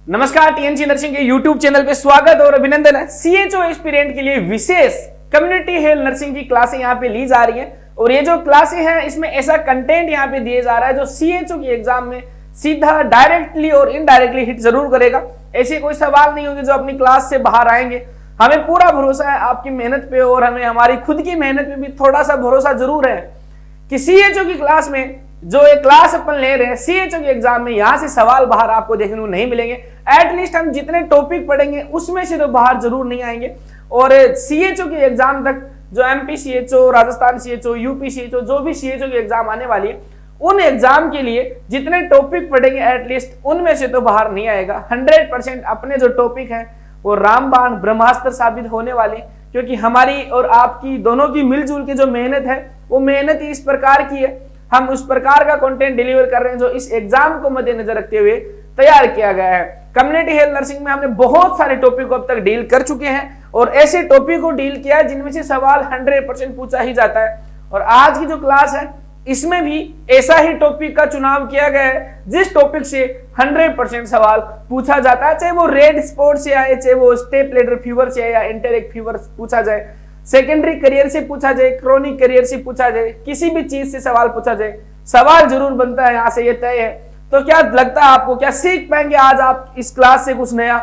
नमस्कार, TNG nursing के YouTube channel पे स्वागत और अभिनंदन है। सीएचओ एस्पिरेंट के लिए विशेष कम्युनिटी हेल्थ नर्सिंग की क्लासें यहाँ पे ली जा रही हैं और ये जो क्लासें हैं इसमें ऐसा कंटेंट यहाँ पे दिए जा रहा है जो सीएचओ की एग्जाम में सीधा डायरेक्टली और इनडायरेक्टली हिट जरूर करेगा। ऐसे कोई सवाल नहीं होंगे जो अपनी क्लास से बाहर आएंगे। हमें पूरा भरोसा है आपकी मेहनत पे और हमें हमारी खुद की मेहनत पे भी थोड़ा सा भरोसा जरूर है कि सीएचओ की क्लास में जो एक क्लास अपन ले रहे हैं सीएचओ के एग्जाम में यहाँ से सवाल बाहर आपको देखने को नहीं मिलेंगे। एटलीस्ट हम जितने टॉपिक पढ़ेंगे उसमें से तो बाहर जरूर नहीं आएंगे। और सीएचओ के एग्जाम तक जो MP CHO, Rajasthan CHO, UP CHO, जो भी सीएचओ की एग्जाम आने वाली है उन एग्जाम के लिए जितने टॉपिक पढ़ेंगे एटलीस्ट उनमें से तो बाहर नहीं आएगा। 100% अपने जो टॉपिक है वो रामबाण ब्रह्मास्त्र साबित होने वाले, क्योंकि हमारी और आपकी दोनों की मिलजुल के जो मेहनत है वो मेहनत ही इस प्रकार की है। हम उस प्रकार का कंटेंट डिलीवर कर रहे हैं जो इस एग्जाम को मद्देनजर रखते हुए तैयार किया गया है। कम्युनिटी हेल्थ नर्सिंग में हमने बहुत सारे टॉपिक को अब तक डील कर चुके हैं और ऐसे टॉपिक को डील किया है जिनमें से सवाल 100% पूछा ही जाता है। और आज की जो क्लास है इसमें भी ऐसा ही टॉपिक का चुनाव किया गया है जिस टॉपिक से 100% सवाल पूछा जाता है, चाहे वो रेड स्पॉट से आए, चाहे वो स्टेप लेडर फीवर से आए या एंटेरिक फीवर पूछा जाए, सेकेंडरी करियर से पूछा जाए, क्रोनिक करियर से पूछा जाए, किसी भी चीज से सवाल पूछा जाए, सवाल जरूर बनता है। यहाँ से ये तय है। तो क्या लगता है आपको, क्या सीख पाएंगे आज आप इस क्लास से कुछ नया?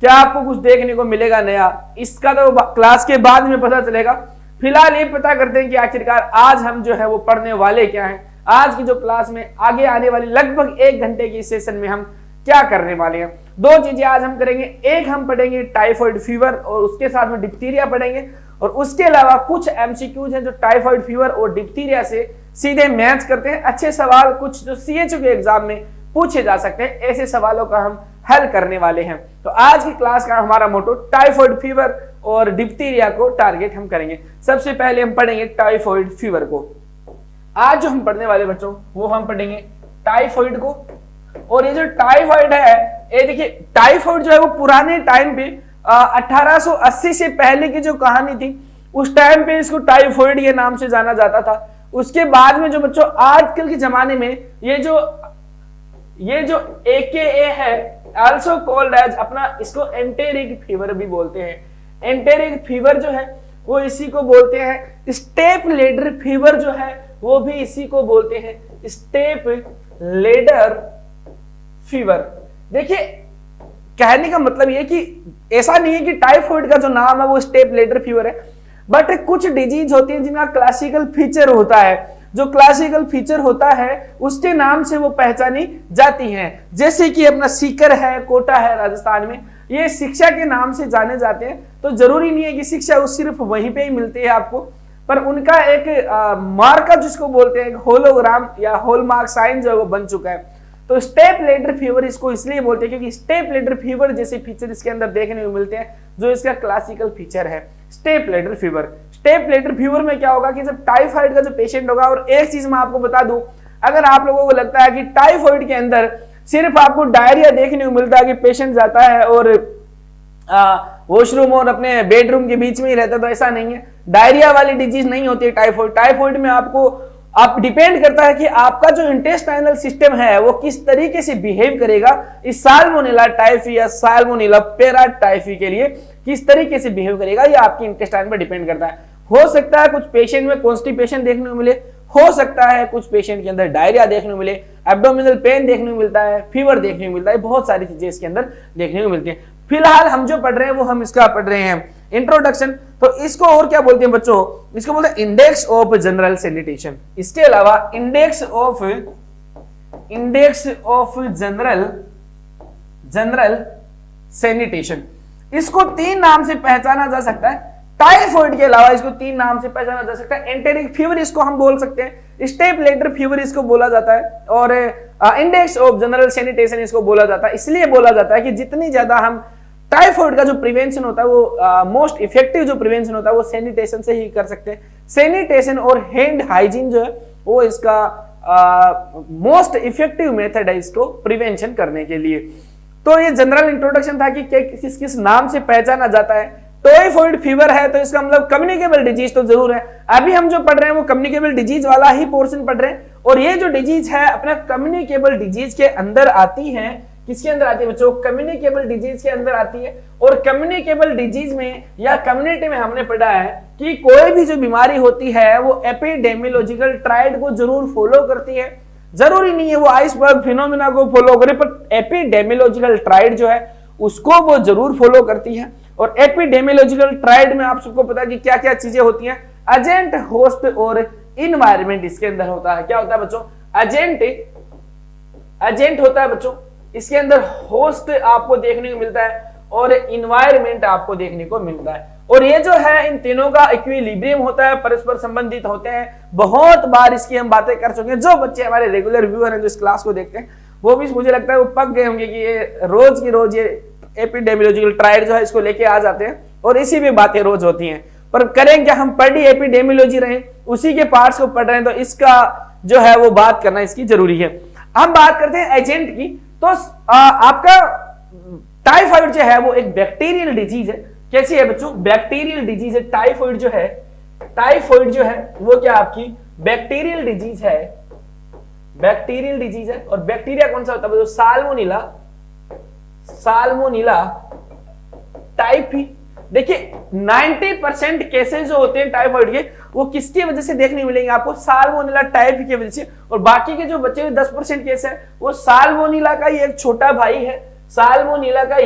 क्या आपको कुछ देखने को मिलेगा नया? इसका तो क्लास के बाद में पता चलेगा। फिलहाल ये पता करते हैं कि आखिरकार आज हम जो है वो पढ़ने वाले क्या हैं। आज की जो क्लास में आगे आने वाली लगभग 1 घंटे की सेशन में हम क्या करने वाले हैं। 2 चीजें आज हम करेंगे। एक, हम पढ़ेंगे टाइफाइड फीवर और उसके साथ में डिप्थीरिया पढ़ेंगे और उसके अलावा कुछ एमसीक्यूज हैं जो टाइफाइड फीवर और डिप्थीरिया से सीधे मैच करते हैं। अच्छे सवाल कुछ जो सीएचओ के एग्जाम में पूछे जा सकते हैं, ऐसे सवालों का हम हल करने वाले हैं। तो आज की क्लास का हमारा मोटो टाइफाइड फीवर और डिप्थीरिया को टारगेट हम करेंगे। सबसे पहले हम पढ़ेंगे टाइफाइड फीवर को। आज जो हम पढ़ने वाले बच्चों वो हम पढ़ेंगे टाइफाइड को। और ये जो टाइफाइड है, ये देखिए टाइफाइड जो है वो पुराने टाइम पे 1880 से पहले की जो कहानी थी उस टाइम पे इसको टाइफाइड के नाम से जाना जाता था। उसके बाद में जो बच्चों आजकल के जमाने में ये जो AKA है, आल्सो कॉल्ड एज, अपना इसको एंटेरिक फीवर भी बोलते हैं। एंटेरिक फीवर जो है वो इसी को बोलते हैं। स्टेप लेडर फीवर जो है वो भी इसी को बोलते हैं, स्टेप लेडर फीवर। देखिए कहने का मतलब ये कि ऐसा नहीं है कि टाइफाइड का जो नाम है वो स्टेप लेडर फीवर है, बट कुछ डिजीज होती है जिनका क्लासिकल फीचर होता है। जो क्लासिकल फीचर होता है उसके नाम से वो पहचानी जाती हैं। जैसे कि अपना सीकर है, कोटा है राजस्थान में, ये शिक्षा के नाम से जाने जाते हैं। तो जरूरी नहीं है कि शिक्षा वो सिर्फ वहीं पे ही मिलती है आपको, पर उनका एक मार्कर जिसको बोलते हैं होलोग्राम या हॉलमार्क साइन जो है वो बन चुका है। तो स्टेप लेडर फीवर इसको इसलिए बोलते हैं क्योंकि स्टेप लेडर फीवर जैसे फीचर इसके अंदर देखने को मिलते हैं जो इसका क्लासिकल फीचर है step ladder fever. Step ladder fever में क्या होगा कि जब टाइफाइड का जो पेशेंट होगा, और एक चीज मैं आपको बता दूं, अगर आप लोगों को लगता है कि टाइफाइड के अंदर सिर्फ आपको डायरिया देखने को मिलता है कि पेशेंट जाता है और वॉशरूम और अपने बेडरूम के बीच में ही रहता है, तो ऐसा नहीं है। डायरिया वाली डिजीज नहीं होती है टाइफाइड। टाइफाइड में आप डिपेंड करता है कि आपका जो इंटेस्टाइनल सिस्टम है वो किस तरीके से बिहेव करेगा इस साल्मोनेला टाइफी या साल्मोनेला पैराटाइफी के लिए किस तरीके से बिहेव करेगा, ये आपकी इंटेस्टाइन पर डिपेंड करता है। हो सकता है कुछ पेशेंट में कॉन्स्टिपेशन देखने को मिले, हो सकता है कुछ पेशेंट के अंदर डायरिया देखने को मिले, एब्डोमिनल पेन देखने को मिलता है, फीवर देखने को मिलता है, बहुत सारी चीजें इसके अंदर देखने को मिलती है। फिलहाल हम जो पढ़ रहे हैं वो हम इसका पढ़ रहे हैं इंट्रोडक्शन। तो इसको और क्या बोलते हैं बच्चों, इसको बोलते हैं इंडेक्स ऑफ जनरल सैनिटेशन। इसके अलावा इंडेक्स ऑफ जनरल सैनिटेशन, इसको 3 नाम से पहचाना जा सकता है। टाइफाइड के अलावा इसको 3 नाम से पहचाना जा सकता है। एंटेरिक फीवर इसको हम बोल सकते हैं, स्टेप लेडर फीवर इसको बोला जाता है, और इंडेक्स ऑफ जनरल सैनिटेशन इसको बोला जाता है। इसलिए बोला जाता है कि जितनी ज्यादा हम टाइफाइड का जो प्रिवेंशन होता है वो मोस्ट इफेक्टिव जो प्रिवेंशन होता है वो सैनिटेशन से ही कर सकते हैं। सैनिटेशन और हैंड हाइजीन जो है वो इसका मोस्ट इफेक्टिव मेथड है इसको प्रिवेंशन करने के लिए। तो ये जनरल इंट्रोडक्शन था कि किस किस नाम से पहचाना जाता है। टाइफाइड फीवर है तो इसका मतलब कम्युनिकेबल डिजीज तो जरूर है। अभी हम जो पढ़ रहे हैं वो कम्युनिकेबल डिजीज वाला ही पोर्शन पढ़ रहे हैं, और ये जो डिजीज है अपना कम्युनिकेबल डिजीज के अंदर आती है किसके अंदर आती है बच्चों? कम्युनिकेबल डिजीज के अंदर आती है। और कम्युनिकेबल डिजीज में या कम्युनिटी में हमने पढ़ा है कि कोई भी जो बीमारी होती है वो एपिडेमियोलॉजिकल ट्रायड को जरूर फॉलो करती है। जरूरी नहीं है वो आइसबर्ग फिनोमेना को फॉलो करे, पर एपिडेमियोलॉजिकल ट्रायड जो है उसको वो जरूर फॉलो करती है। और एपिडेमियोलॉजिकल ट्रायड में आप सबको पता है कि क्या क्या चीजें होती हैं। एजेंट, होस्ट और इन्वायरमेंट इसके अंदर होता है। क्या होता है बच्चों? एजेंट होता है बच्चों, इसके अंदर होस्ट आपको देखने को मिलता है और इन्वायरमेंट आपको देखने को मिलता है। और ये जो है इन तीनों का इक्विलिब्रियम होता है, परस्पर संबंधित होते हैं। बहुत बार इसकी हम बातें कर चुके हैं। जो बच्चे हमारे रेगुलर व्यूअर हैं जो इस क्लास को देखते हैं वो भी मुझे लगता है वो पक गए होंगे कि ये रोज की रोज ये एपिडेमियोलॉजिकल ट्रायड जो है इसको लेके आ जाते हैं और इसी में बातें रोज होती हैं। पर करें क्या, हम पढ़ी एपिडेमियोलॉजी रहे, उसी के पार्ट्स को पढ़ रहे हैं, तो इसका जो है वो बात करना इसकी जरूरी है। हम बात करते हैं एजेंट की। तो आपका टाइफाइड जो है वो एक बैक्टीरियल डिजीज है। कैसी है बच्चों? बैक्टीरियल डिजीज है। टाइफाइड जो है वो क्या आपकी बैक्टीरियल डिजीज है। बैक्टीरियल डिजीज है। और बैक्टीरिया कौन सा होता है? Salmonella typhi. देखिए 90% केसेस जो होते हैं टाइफाइड के वो किसकी वजह से देखने मिलेंगे आपको? साल्मोनेला टाइफी की वजह से। और बाकी के जो बचे हुए 10% केस है वो साल्मोनेला का ही एक छोटा भाई है। साल्मोनेला का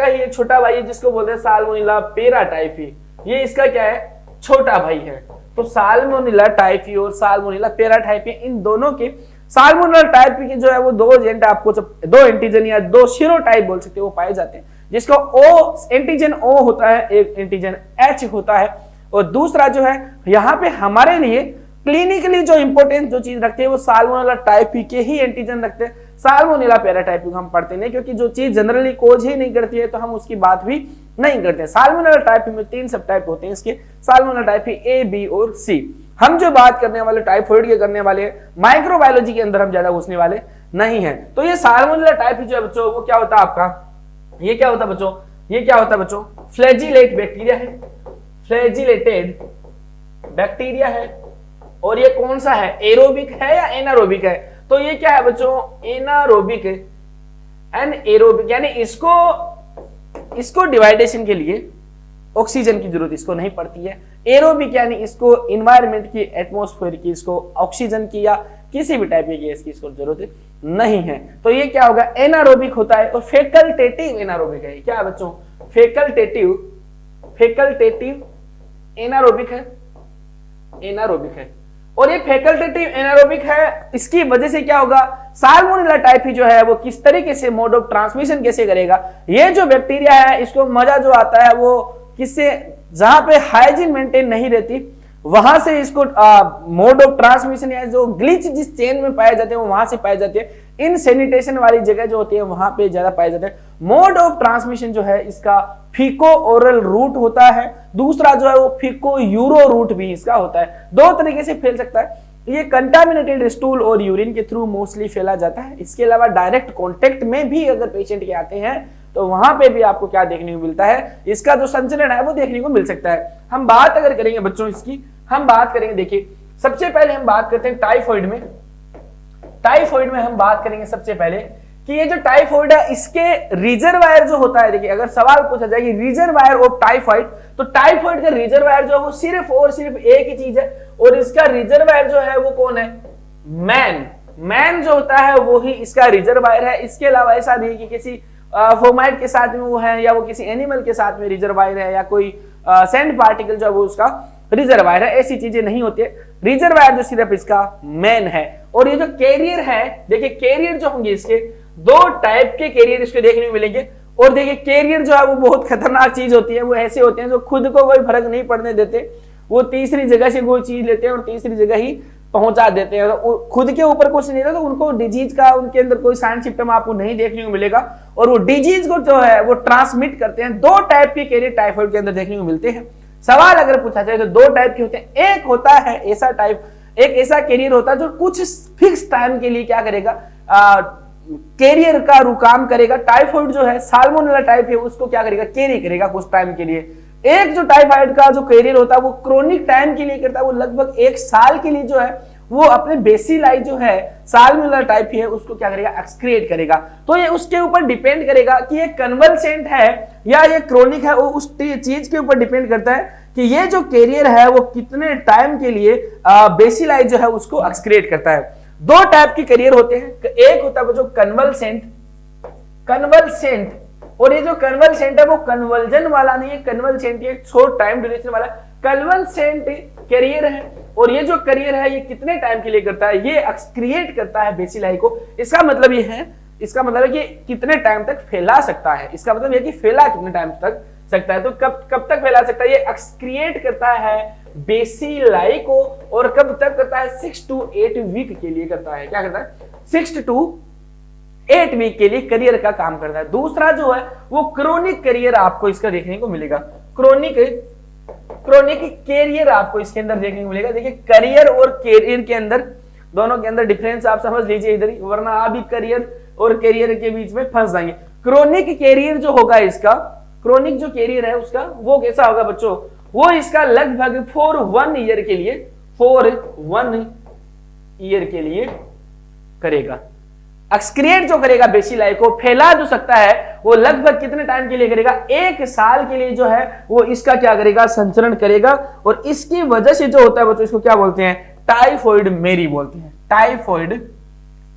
ही एक छोटा भाई है जिसको बोलते हैं साल्मोनेला पेराटाइफी। ये इसका क्या है? छोटा भाई है। तो साल्मोनेला टाइफी और साल्मोनेला पेराटाइफी, इन दोनों के साल्मोनेला टाइफी के जो है वो दो एजेंट आपको, दो एंटीजन या दो सीरोटाइप बोल सकते हैं, वो पाए जाते हैं। जिसका ओ एंटीजन ओ होता है, एक एंटीजन एच होता है। और दूसरा जो है यहाँ पे हमारे लिए क्लिनिकली जो इंपॉर्टेंस जो चीज रखते हैं वो साल्मोनेला टाइफी के ही एंटीजन रखते हैं। साल्मोनेला पेराटाइफी हम पढ़ते नहीं, क्योंकि जो चीज जनरली कोज ही नहीं करती है तो हम उसकी बात भी नहीं करते। साल्मोनेला टाइफी में 3 सब टाइप होते हैं इसके, साल्मोनेला टाइफी ए, बी और सी। हम जो बात करने वाले टाइफाइड के करने वाले हैं, माइक्रोबायोलॉजी के अंदर हम ज्यादा घुसने वाले नहीं है। तो ये साल्मोनेला टाइफी जो है बच्चों वो क्या होता है आपका? ये क्या होता है बच्चों? फ्लैजिलेट बैक्टीरिया है, फ्लैजिलेटेड बैक्टीरिया है। और ये कौन सा है? एरोबिक है या एनारोबिक है? तो ये क्या है बच्चों? एनारोबिक है। एनारोबिक यानी इसको डिवाइडेशन के लिए ऑक्सीजन की जरूरत इसको नहीं पड़ती है। एरोबिक यानी इसको इन्वायरमेंट की, एटमॉस्फेयर की, इसको ऑक्सीजन की या किसी भी टाइप की गैस की इसको जरूरत नहीं है। तो ये क्या होगा? एनारोबिक होता है। और फैकल्टेटिव एनारोबिक है। क्या है बच्चों? फैकल्टेटिव एनारोबिक है। और ये फैकल्टेटिव एनारोबिक है। इसकी वजह से क्या होगा? साल्मोनेला टाइफी जो है वो किस तरीके से मोड ऑफ ट्रांसमिशन कैसे करेगा? ये जो बैक्टीरिया है इसको मजा जो आता है वो किससे? जहां पे हाइजीन मेंटेन नहीं रहती वहां से इसको मोड ऑफ ट्रांसमिशन या जो ग्लिच जिस चेन में पाए जाते हैं वो वहां से पाए जाते हैं। इन सैनिटेशन वाली जगह जो होती है वहां पे ज्यादा पाए जाते हैं। मोड ऑफ ट्रांसमिशन जो है इसका फीको ओरल रूट होता है। दूसरा जो है वो फीको यूरो रूट भी इसका होता है। दो तरीके से फैल सकता है। ये कंटामिनेटेड स्टूल और यूरिन के थ्रू मोस्टली फैला जाता है। इसके अलावा डायरेक्ट कॉन्टेक्ट में भी अगर पेशेंट के आते हैं तो वहां पे भी आपको क्या देखने को मिलता है? इसका जो संचलन है वो देखने को मिल सकता है। हम बात अगर करेंगे बच्चों इसकी, हम बात करेंगे, देखिए सबसे पहले हम बात करते हैं टाइफाइड में हम बात करेंगे सबसे पहले कि ये जो टाइफाइड है इसके रिजर्वायर जो होता है। देखिए अगर सवाल पूछा जाए कि रिजर्वायर ऑफ टाइफाइड, तो टाइफाइड का रिजर्वायर जो है वो सिर्फ और सिर्फ एक ही चीज है। और इसका रिजर्वायर जो है वो कौन है? मैन जो होता है वो ही इसका रिजर्वायर है। इसके अलावा ऐसा नहीं कि किसी फोमाइट के साथ में वो है या वो किसी एनिमल के साथ में रिजर्वायर है या कोई सैंड पार्टिकल जो है वो उसका रिजर्वायर है। ऐसी चीजें नहीं होती है। रिजर्वायर जो सिर्फ इसका मैन है। और ये जो कैरियर है, देखिए कैरियर जो होंगे इसके दो टाइप के कैरियर इसको देखने को मिलेंगे। और देखिए कैरियर जो है वो बहुत खतरनाक चीज होती है। वो ऐसे होते हैं जो खुद को कोई फर्क नहीं पड़ने देते, वो तीसरी जगह से कोई चीज लेते हैं और तीसरी जगह ही पहुंचा देते हैं। तो खुद के ऊपर कुछ नहीं रहता तो उनको डिजीज का, उनके अंदर कोई साइन सिम्टम आपको नहीं देखने को मिलेगा। और वो डिजीज को जो है वो ट्रांसमिट करते हैं। दो टाइप के कैरियर टाइफाइड के अंदर देखने को मिलते हैं। सवाल अगर पूछा जाए तो दो टाइप के होते हैं। एक होता है ऐसा टाइप, एक ऐसा कैरियर होता है जो कुछ फिक्स टाइम के लिए क्या करेगा? कैरियर का काम करेगा। टाइफाइड जो है साल्मोनेला टाइप है उसको क्या करेगा? कैरी करेगा कुछ टाइम के लिए। एक जो टाइफाइड का जो कैरियर होता है वो क्रोनिक टाइम के लिए करता है। वो लगभग 1 साल के लिए जो है वो अपने बेसिलाई जो है साल्मोनेला टाइफी है उसको क्या करेगा, एक्सक्रिएट करेगा। तो ये उसके ऊपर डिपेंड करेगा कि ये कन्वलसेंट है या ये क्रोनिक है, वो उस चीज के ऊपर डिपेंड करता है कि ये जो कैरियर है वो कितने टाइम के लिए बेसिलाई जो है उसको एक्सक्रिएट करता है। दो टाइप के कैरियर होते हैं, एक होता है जो कन्वलसेंट, और ये जो कन्वलसेंट है वो कन्वर्जन वाला नहीं है, कन्वलसेंट ये शॉर्ट टाइम ड्यूरेशन वाला कन्वलसेंट कैरियर है। और ये जो कैरियर है ये कितने टाइम के लिए करता है, ये एक्सक्रिएट करता है बेसिलाई को। इसका मतलब ये है, इसका मतलब है कि कितने टाइम तक फैला सकता है, इसका मतलब ये कि फैला कितने टाइम तक सकता है। तो कब तक फैला सकता है, ये एक्सक्रिएट करता है बेसिलाई को, और कब तक करता है, 6 to 8 वीक के लिए करता है। क्या करता है, 6 to 8 वीक के लिए करियर का काम करता है। दूसरा जो है वो क्रोनिक करियर आपको इसका देखने को मिलेगा, क्रोनिक कैरियर आपको इसके अंदर देखने को मिलेगा। देखिए करियर और कैरियर के अंदर, दोनों के अंदर डिफरेंस आप समझ लीजिए इधर ही, वरना आप भी करियर और कैरियर के बीच में फंस जाएंगे। क्रोनिक कैरियर जो होगा इसका, क्रोनिक जो कैरियर है उसका वो कैसा होगा बच्चों, वो इसका लगभग फॉर 1 ईयर के लिए करेगा। एक्सक्रिएट जो करेगा बेसिलाई को, फैला जो सकता है वो लगभग कितने टाइम के लिए करेगा, 1 साल के लिए जो है वो इसका क्या करेगा, संचरण करेगा। और इसकी वजह से जो होता है बच्चों, इसको क्या बोलते हैं, टाइफॉइड मेरी बोलते हैं,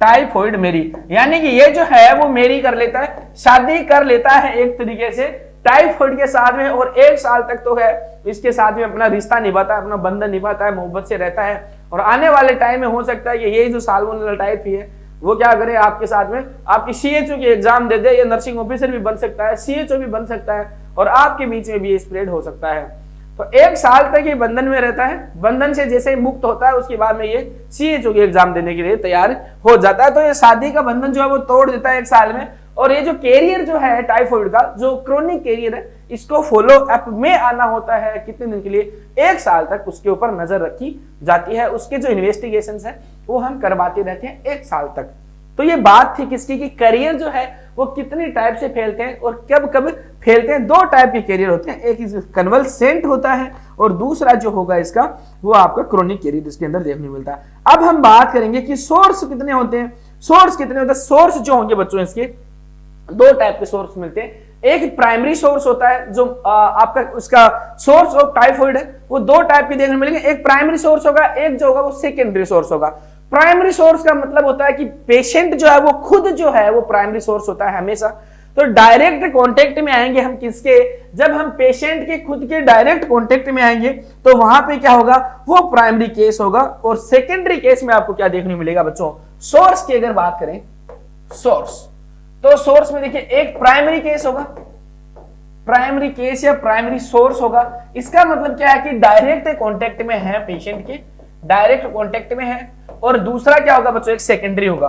टाइफॉइड मेरी। यानी कि ये जो है वो मेरी कर लेता है, शादी कर लेता है एक तरीके से टाइफॉइड के साथ में, और 1 साल तक तो है इसके साथ में अपना रिश्ता निभाता है, अपना बंधन निभाता है, मोहब्बत से रहता है। और आने वाले टाइम में हो सकता है कि ये जो साल्मोनेला टाइफी है वो क्या करे, आपके साथ में आपकी सीएचओ की एग्जाम दे दे, ये नर्सिंग ऑफिसर भी बन सकता है, सीएचओ भी बन सकता है, और आपके बीच में भी स्प्रेड हो सकता है। तो 1 साल तक ये बंधन में रहता है, बंधन से जैसे ही मुक्त होता है उसके बाद में ये सीएचओ की एग्जाम देने के लिए तैयार हो जाता है। तो ये शादी का बंधन जो है वो तोड़ देता है 1 साल में। और ये जो कैरियर जो है टाइफॉइड का, जो क्रोनिक कैरियर है, इसको फॉलो अप में आना होता है कितने दिन के लिए, 1 साल तक उसके ऊपर नजर रखी जाती है। उसके जो इन्वेस्टिगेशन है वो हम करवाते रहते हैं 1 साल तक। तो ये बात थी किसकी, कि करियर जो है वो कितनी टाइप से फैलते हैं और कब कब फैलते हैं। 2 टाइप के करियर होते हैं, एक कन्वलसेंट होता है और दूसरा जो होगा इसका वो आपका क्रोनिक करियर इसके अंदर देखने मिलता है। अब हम बात करेंगे कि सोर्स कितने होते हैं, सोर्स जो होंगे बच्चों इसके 2 टाइप के सोर्स मिलते हैं। एक प्राइमरी सोर्स होता है जो आपका उसका सोर्स ऑफ टाइफॉइड है, वो 2 टाइप के देखने मिलेंगे, एक प्राइमरी सोर्स होगा, एक जो होगा वो सेकेंडरी सोर्स होगा। प्राइमरी सोर्स का मतलब होता है कि पेशेंट जो है वो खुद जो है वो प्राइमरी सोर्स होता है हमेशा। तो डायरेक्ट कांटेक्ट में आएंगे हम किसके, जब हम पेशेंट के खुद के डायरेक्ट कांटेक्ट में आएंगे तो वहां पे क्या होगा, वो प्राइमरी केस होगा। और सेकेंडरी केस में आपको क्या देखने मिलेगा बच्चों, सोर्स की अगर बात करें, सोर्स, तो सोर्स में देखिए एक प्राइमरी केस होगा, प्राइमरी केस या प्राइमरी सोर्स होगा। इसका मतलब क्या है कि डायरेक्ट कांटेक्ट में है पेशेंट के, डायरेक्ट कांटेक्ट में है। और दूसरा क्या होगा बच्चों, एक सेकेंडरी होगा।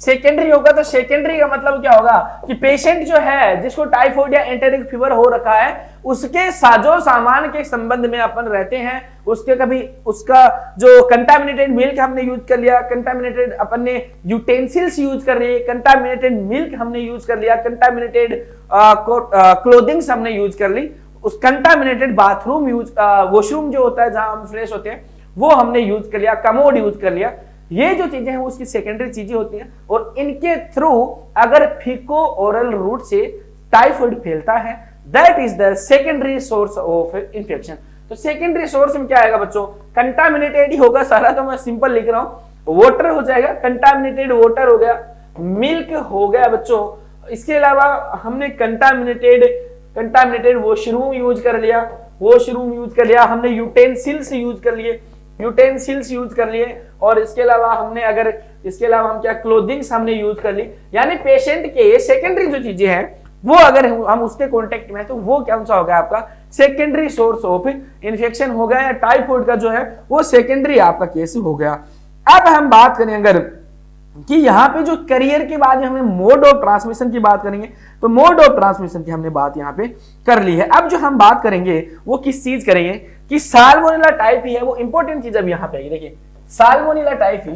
सेकेंडरी होगा तो सेकेंडरी का मतलब क्या होगा कि पेशेंट जो है जिसको टाइफॉइड या एंटेरिक फीवर हो रखा है उसके साजो सामान के संबंध में अपन रहते हैं, उसके कभी उसका जो कंटामिनेटेड मिल्क हमने यूज कर लिया, कंटामिनेटेड अपन ने यूटेंसिल्स यूज कर लिए, कंटामिनेटेड मिल्क हमने यूज कर लिया, कंटामिनेटेड क्लोथिंग्स हमने यूज कर ली, उस कंटामिनेटेड बाथरूम यूज वॉशरूम जो होता है जहां हम फ्रेश होते हैं वो हमने यूज कर लिया, कमोड यूज कर लिया। ये जो चीजें हैं वो उसकी सेकेंडरी चीजें होती हैं और इनके थ्रू अगर फीको ओरल रूट से टाइफॉइड फैलता है, that is the secondary source of infection. तो सेकेंडरी सोर्स में क्या आएगा बच्चों, कंटामिनेटेड ही होगा सारा, तो मैं सिंपल लिख रहा हूं, वाटर हो जाएगा, कंटामिनेटेड वाटर हो गया, मिल्क हो गया बच्चों। इसके अलावा हमने कंटामिनेटेड वॉशरूम यूज कर लिया, हमने यूटेंसिल्स यूज कर लिए, और इसके अलावा हम क्या क्लोथिंग्स हमने यूज कर ली। यानी पेशेंट के सेकेंडरी जो चीजें हैं वो अगर हम उसके कांटेक्ट में है तो वो क्या सा होगा, आपका सेकेंडरी सोर्स ऑफ इन्फेक्शन हो गया, या टाइफॉइड का जो है वो सेकेंडरी आपका केस हो गया। अब हम बात करें अगर कि यहाँ पे जो करियर के बाद हमें मोड ऑफ ट्रांसमिशन की बात करेंगे, तो मोड ऑफ ट्रांसमिशन की हमने बात यहाँ पे कर ली है। अब जो हम बात करेंगे वो किस चीज करेंगे कि साल्मोनेला टाइफी है, वो इंपॉर्टेंट चीज अब यहाँ पे आएगी। देखिए साल्मोनेला टाइफी,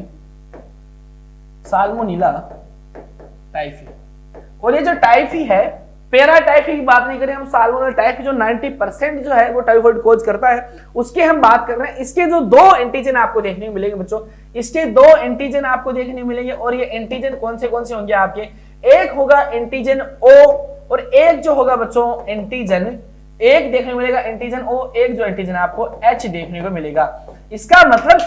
और ये जो टाइफी है पैराटाइफी की बात नहीं करें, हम साल्मोनेला टाइफी जो 90% जो है वो टाइफाइड कोज करता है उसकी हम बात कर रहे हैं। इसके जो 2 एंटीजन आपको देखने को मिलेंगे बच्चों, इसके 2 एंटीजन आपको देखने को मिलेंगे, और ये एंटीजन कौन से होंगे आपके, एक होगा एंटीजन ओ और एक जो होगा बच्चों एंटीजन, एक देखने को मिलेगा एंटीजन ओ, एक जो एंटीजन आपको एच देखने को मिलेगा। इसका मतलब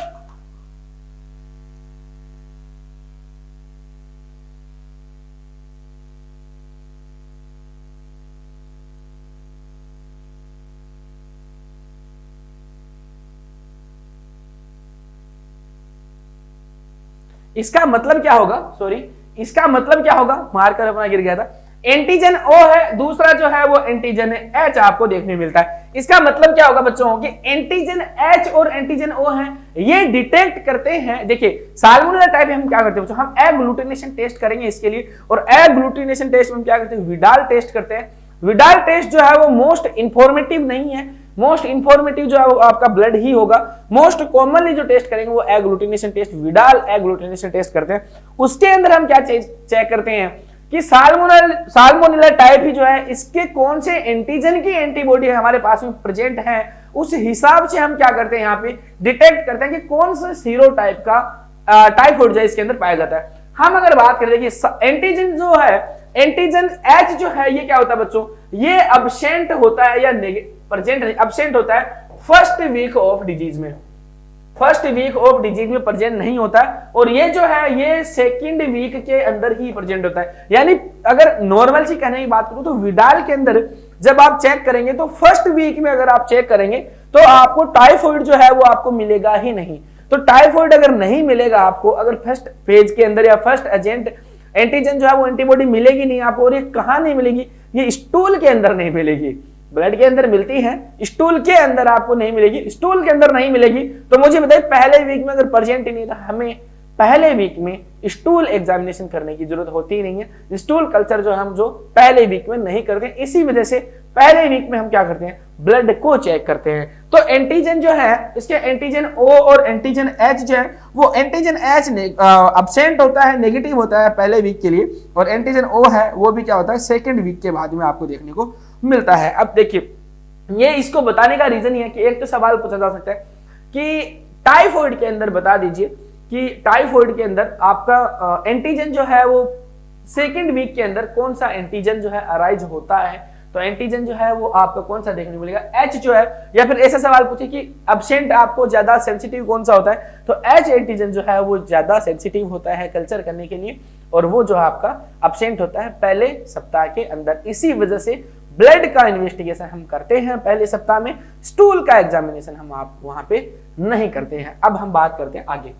इसका मतलब क्या होगा, सॉरी इसका मतलब क्या होगा, मार्कर अपना गिर गया था, एंटीजन ओ है, दूसरा जो है वो एंटीजन एच आपको देखने मिलता है। इसका मतलब क्या होगा बच्चों कि एंटीजन एच और एंटीजन ओ है, ये डिटेक्ट करते हैं। देखिए साल्मोनेला टाइफी हम क्या करते हैं बच्चों, हम एग्लूटिनेशन टेस्ट करेंगे इसके लिए, और एग्लूटिनेशन टेस्ट में हम क्या करते हैं, विडाल टेस्ट करते हैं। विडाल टेस्ट जो है वो मोस्ट इंफॉर्मेटिव नहीं है, मोस्ट इंफॉर्मेटिव जो है वो आपका ब्लड ही होगा। मोस्ट कॉमनली जो टेस्ट करेंगे वो agglutination test, Widal agglutination test करते हैं। उसके अंदर हम क्या चेक करते हैं कि साल्मोनेला टाइफी जो है इसके कौन से एंटीजन की एंटीबॉडी हमारे पास में प्रेजेंट है, उस हिसाब से हम क्या करते हैं यहाँ पे डिटेक्ट करते हैं कि कौन सा सीरोटाइप का टाइफाइड जो इसके अंदर पाया जाता है। हम अगर बात करें देखिए एंटीजन जो है, एंटीजन एच जो है ये क्या होता है बच्चों, ये अब्सेंट होता है या प्रेजेंट अब्सेंट होता है फर्स्ट वीक ऑफ डिजीज में, फर्स्ट वीक ऑफ डिजीज में प्रेजेंट नहीं होता है, और ये जो है ये सेकंड वीक के अंदर ही प्रेजेंट होता है। यानी अगर नॉर्मल सी कहने की बात करूं तो विडाल के अंदर जब आप चेक करेंगे तो फर्स्ट वीक में अगर आप चेक करेंगे तो आपको टाइफाइड जो है वो आपको मिलेगा ही नहीं। तो टाइफाइड अगर नहीं मिलेगा आपको, अगर फर्स्ट फेज के अंदर या फर्स्ट एजेंट एंटीजन जो है वो एंटीबॉडी मिलेगी नहीं आपको, और ये कहां नहीं मिलेगी, ये स्टूल के अंदर नहीं मिलेगी, ब्लड के अंदर मिलती है, स्टूल के अंदर आपको नहीं मिलेगी। स्टूल के अंदर नहीं मिलेगी तो मुझे बताइए पहले वीक में अगर प्रेजेंट ही नहीं था, हमें पहले वीक में स्टूल एग्जामिनेशन करने की जरूरत होती ही नहीं है। स्टूल कल्चर जो हम जो पहले वीक में नहीं करते, इसी वजह से पहले वीक में हम क्या करते हैं, ब्लड को चेक करते हैं। तो एंटीजन जो है इसके एंटीजन ओ और एंटीजन एच जो है वो एंटीजन एच अब्सेंट होता है, नेगेटिव होता है पहले वीक के लिए, और एंटीजन ओ है वो भी क्या होता है सेकेंड वीक के बाद में आपको देखने को मिलता है। अब देखिए ये इसको बताने का रीजन ये है कि एक तो सवाल पूछा जा सकता है कि टाइफाइड के अंदर बता दीजिए कि टाइफाइड के अंदर आपका एंटीजन जो है वो सेकेंड वीक के अंदर कौन सा एंटीजन जो है अराइज होता है, तो एंटीजन जो है वो आपको कौन सा देखने को मिलेगा, एच जो है। या फिर ऐसा सवाल पूछे कि एब्सेंट आपको ज्यादा सेंसिटिव कौन सा होता है, तो एच एंटीजन जो है वो ज्यादा सेंसिटिव होता है कल्चर करने के लिए, और वो जो आपका एब्सेंट होता है पहले सप्ताह के अंदर। इसी वजह से ब्लड का इन्वेस्टिगेशन हम करते हैं पहले सप्ताह में, स्टूल का एग्जामिनेशन हम आप वहां पे नहीं करते हैं। अब हम बात करते हैं आगे,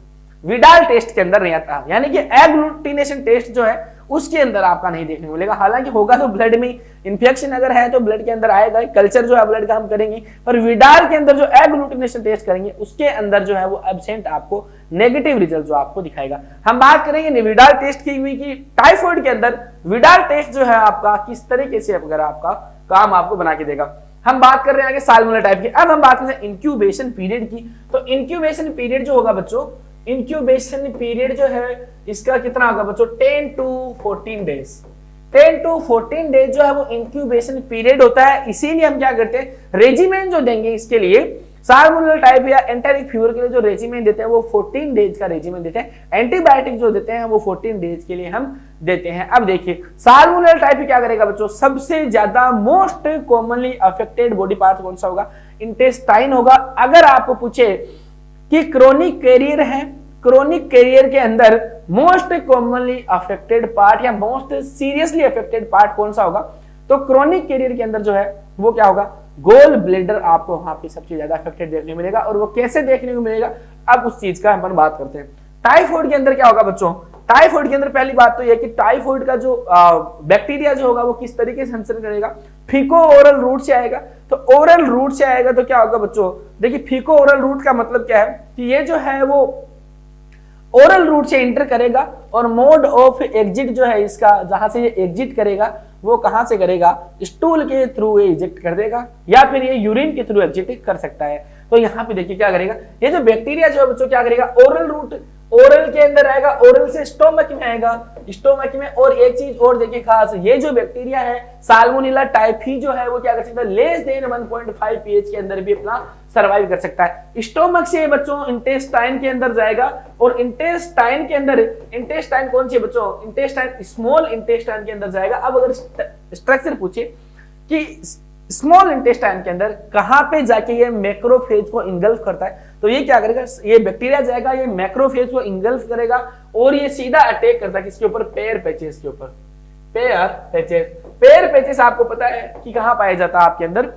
विडाल टेस्ट के अंदर नहीं आता, यानी कि एग्लूटिनेशन टेस्ट जो है उसके अंदर आपका नहीं देखने को मिलेगा। हालांकि होगा तो ब्लड में इंफेक्शन अगर है तो ब्लड के अंदर आएगा, कल्चर जो है ब्लड का हम करेंगे, पर विडाल के अंदर जो एग्लूटिनेशन टेस्ट करेंगे उसके अंदर जो है वो एब्सेंट आपको नेगेटिव रिजल्ट जो आपको दिखाएगा। हम बात करेंगे विडाल टेस्ट की हुई कि टाइफाइड के अंदर विडाल टेस्ट जो है आपका किस तरीके से अगर आपका काम आपको बना के देगा। हम बात कर रहे हैं आगे साल्मोनेला टाइप की। अब हम बात कर रहे हैं इंक्यूबेशन पीरियड की। तो इंक्यूबेशन पीरियड जो होगा बच्चों, इंक्यूबेशन पीरियड जो है इसका कितना होगा बच्चों, 10 to 14 डेज। 10 to 14 डेज जो है वो इंक्यूबेशन पीरियड होता है। इसीलिए हम क्या करते हैं, रेजिमेंट जो देंगे इसके लिए साल्मोनेला टाइप या एंटेरिक फीवर के लिए जो रेजिमेंट देते हैं वो 14 डेज का रेजिमेंट देते हैं। एंटीबायोटिक जो देते हैं वो 14 डेज के लिए हम देते हैं। अब देखिए साल्मोनेला टाइप क्या करेगा बच्चों, सबसे ज्यादा most commonly affected body part कौन सा होगा, इंटेस्टाइन होगा। अगर आपको पूछे कि क्रोनिक कैरियर है, क्रोनिक कैरियर के अंदर मोस्ट कॉमनली अफेक्टेड पार्ट या मोस्ट सीरियसली अफेक्टेड पार्ट कौन सा होगा, तो क्रोनिक कैरियर के अंदर जो है वो क्या होगा, गोल ब्लेडर आपको वहां पे सबसे ज्यादा अफेक्टेड देखने को मिलेगा। और वो कैसे देखने को मिलेगा, अब उस चीज का हम बात करते हैं। टाइफाइड के अंदर क्या होगा बच्चों, टाइफाइड के अंदर पहली बात तो यह कि टाइफाइड का जो बैक्टीरिया जो होगा वो किस तरीके से संचरण करेगा, फीको ओरल रूट से आएगा। तो ओरल रूट से आएगा तो क्या होगा बच्चों, देखिए फीको ओरल रूट का मतलब क्या है कि ये जो है वो ओरल रूट से इंटर करेगा, और मोड ऑफ एग्जिट जो है इसका, जहां से ये एग्जिट करेगा वो कहां से करेगा, स्टूल के थ्रू एग्जिट कर देगा, या फिर ये यूरिन के थ्रू एग्जिट कर सकता है। तो यहाँ पे देखिए क्या करेगा, ये जो बैक्टीरिया जो है बच्चों क्या करेगा, ओरल रूट ओरल के अंदर आएगा, ओरल से स्टोमक में आएगा, स्टोमक में। और एक चीज और देखिए खास, ये जो बैक्टीरिया है साल्मोनेला टाइफी जो है वो क्या कर सकता है, लेस देन 1.5 pH के अंदर भी अपना सर्वाइव कर सकता है। स्टोमक से बच्चों इंटेस्टाइन के अंदर जाएगा, और इंटेस्टाइन के अंदर, इंटेस्टाइन कौन सी है बच्चों, इंटेस्टाइन स्मॉल इंटेस्टाइन के अंदर जाएगा। अब अगर स्ट्रक्चर पूछे कि स्मॉल इंटेस्टाइन के अंदर कहां पे जाके ये मैक्रोफेज को इंगल्फ करता है, तो ये क्या करेगा, ये बैक्टीरिया जाएगा, ये मैक्रोफेज को इंगल्फ करेगा और ये सीधा अटैक करता है किसके ऊपर, पेयर पैचेस के ऊपर। पेयर पैचेस, पेयर पैचेस आपको पता है कि कहां पाया जाता है आपके अंदर,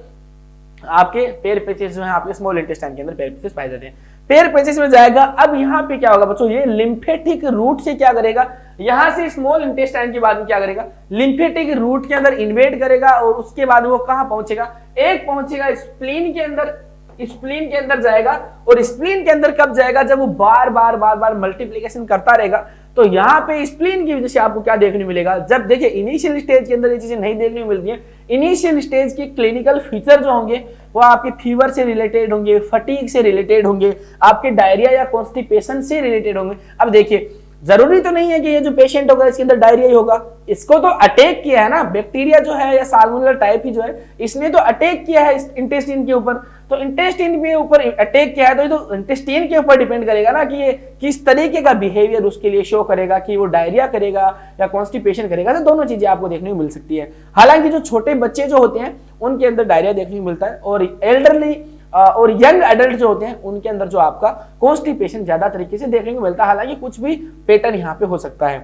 आपके पेयर पैचेस जो है आपके स्मॉल इंटेस्टाइन के अंदर पेयर पैचेस पाए जाते हैं। पेयर पैचेस में जाएगा। अब यहाँ पे क्या होगा बच्चों, ये लिम्फेटिक रूट से क्या करेगा, यहां से स्मॉल इंटेस्टाइन के बाद में क्या करेगा, लिम्फेटिक रूट के अंदर इन्वेड करेगा, और उसके बाद वो कहां पहुंचेगा, एक पहुंचेगा स्प्लीन के अंदर, स्प्लीन के अंदर जाएगा। और स्प्लीन के अंदर कब जाएगा, जब वो बार बार मल्टीप्लिकेशन करता रहेगा। तो यहाँ पे स्प्लीन की वजह से आपको क्या देखने मिलेगा, जब देखिए इनिशियल स्टेज के अंदर ये चीजें नहीं देखने को मिलती है। इनिशियल स्टेज के क्लिनिकल फीचर जो होंगे वो आपके फीवर से रिलेटेड होंगे, फटीग से रिलेटेड होंगे, आपके डायरिया या कॉन्स्टिपेशन से रिलेटेड होंगे। अब देखिए जरूरी तो नहीं है कि ये जो पेशेंट होगा इसके अंदर डायरिया ही होगा, इसको तो अटैक किया है ना बैक्टीरिया जो है या साल्मोनेला टाइफी जो है, इसने तो अटैक किया है इंटेस्टाइन के ऊपर। तो इंटेस्टाइन के ऊपर अटैक किया है तो ये तो इंटेस्टाइन के ऊपर डिपेंड करेगा ना कि ये किस तरीके का बिहेवियर उसके लिए शो करेगा, कि वो डायरिया करेगा या कॉन्स्टिपेशन करेगा। तो दोनों चीजें आपको देखने को मिल सकती है। हालांकि जो छोटे बच्चे जो होते हैं उनके अंदर डायरिया देखने को मिलता है, और एल्डरली और यंग एडल्ट जो होते हैं उनके अंदर जो आपका कॉन्स्टिपेशन ज्यादा तरीके से देखने को मिलता है। हालांकि कुछ भी पैटर्न यहाँ पे हो सकता है।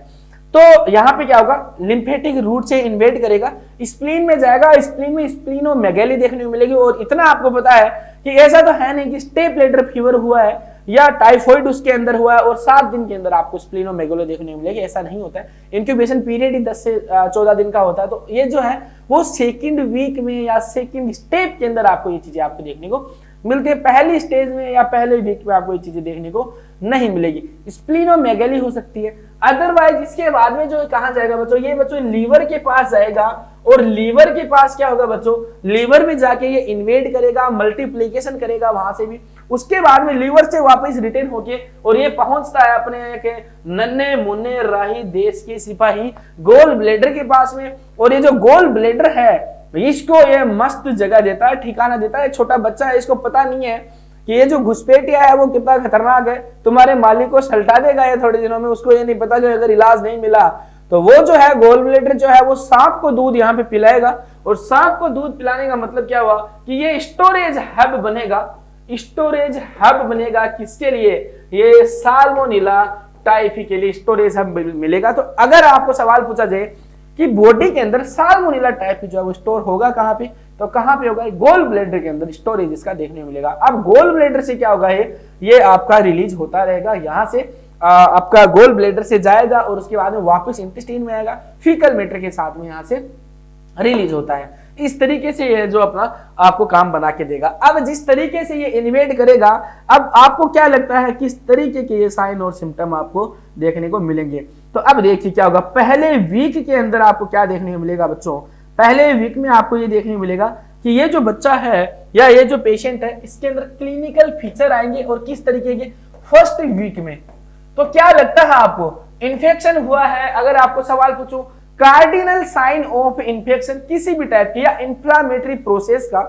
तो यहाँ पे क्या होगा, लिम्फेटिक रूट से इन्वेड करेगा, स्प्लीन में जाएगा, स्प्लीन में स्प्लीनोमेगैली देखने को मिलेगी। और इतना आपको पता है कि ऐसा तो है नहीं कि स्टेपलेडर फीवर हुआ है या टाइफॉइड उसके अंदर हुआ है और 7 दिन के अंदर आपको स्प्लीनोमेगैली देखने को मिलेगी, ऐसा नहीं होता है। इंक्यूबेशन पीरियड ही 10 से 14 दिन का होता है। तो ये जो है वो सेकंड वीक में या सेकंड स्टेप के अंदर आपको ये चीजें आपको देखने को मिलती है। पहली स्टेज में या पहले वीक में आपको ये चीजें देखने को नहीं मिलेगी। स्प्लीनोमेगैली हो सकती है। अदरवाइज इसके बाद में जो कहां जाएगा बच्चों, ये बच्चों लीवर के पास जाएगा, और लीवर के पास क्या होगा बच्चों, लीवर में जाके ये इन्वेड करेगा, मल्टीप्लिकेशन करेगा वहां से भी। उसके बाद में लीवर से वापस रिटर्न होके और ये पहुंचता है अपने के नन्हे मुन्ने राही देश के सिपाही गोल ब्लेडर के पास में। और ये जो गोल ब्लेडर है इसको ये मस्त जगह देता है, ठिकाना देता है। छोटा बच्चा है, इसको पता नहीं है कि ये जो घुसपैठिया है वो कितना खतरनाक है, तुम्हारे मालिक को सल्टा देगा ये थोड़े दिनों में। उसको ये नहीं पता कि अगर इलाज नहीं मिला तो वो जो है गोल ब्लेडर जो है वो सांप को दूध यहाँ पे पिलाएगा। और सांप को दूध पिलाने का मतलब क्या हुआ कि ये स्टोरेज हब बनेगा। स्टोरेज हब बनेगा किसके लिए, ये साल्मोनेला टाइफी के लिए स्टोरेज हब मिलेगा। तो अगर आपको सवाल पूछा जाए कि बॉडी के अंदर साल्मोनेला टाइफी जो है वो स्टोर होगा कहां पे, तो कहां पे होगा, गोल ब्लेडर के अंदर स्टोरेज इसका देखने को मिलेगा। अब गोल ब्लेडर से क्या होगा, ये आपका रिलीज होता रहेगा, यहां से आपका गोल ब्लेडर से जाएगा और उसके बाद में वापस इंटेस्टाइन में आएगा, फीकल मैटर के साथ में यहां से रिलीज होता है। इस तरीके से ये जो अपना आपको काम बना के देगा। अब जिस तरीके से ये इन्वेड करेगा, अब आपको क्या लगता है किस तरीके के ये साइन और सिम्टम आपको देखने को मिलेंगे। तो अब देखिए क्या होगा, पहले वीक के अंदर आपको क्या देखने को मिलेगा बच्चों, पहले वीक में आपको ये देखने को मिलेगा कि ये जो बच्चा है या ये जो पेशेंट है इसके अंदर क्लिनिकल फीचर आएंगे। और किस तरीके के, फर्स्ट वीक में तो क्या लगता है आपको, इन्फेक्शन हुआ है। अगर आपको सवाल पूछूं कार्डिनल साइन ऑफ इन्फेक्शन किसी भी टाइप की या इंफ्लामेटरी प्रोसेस का,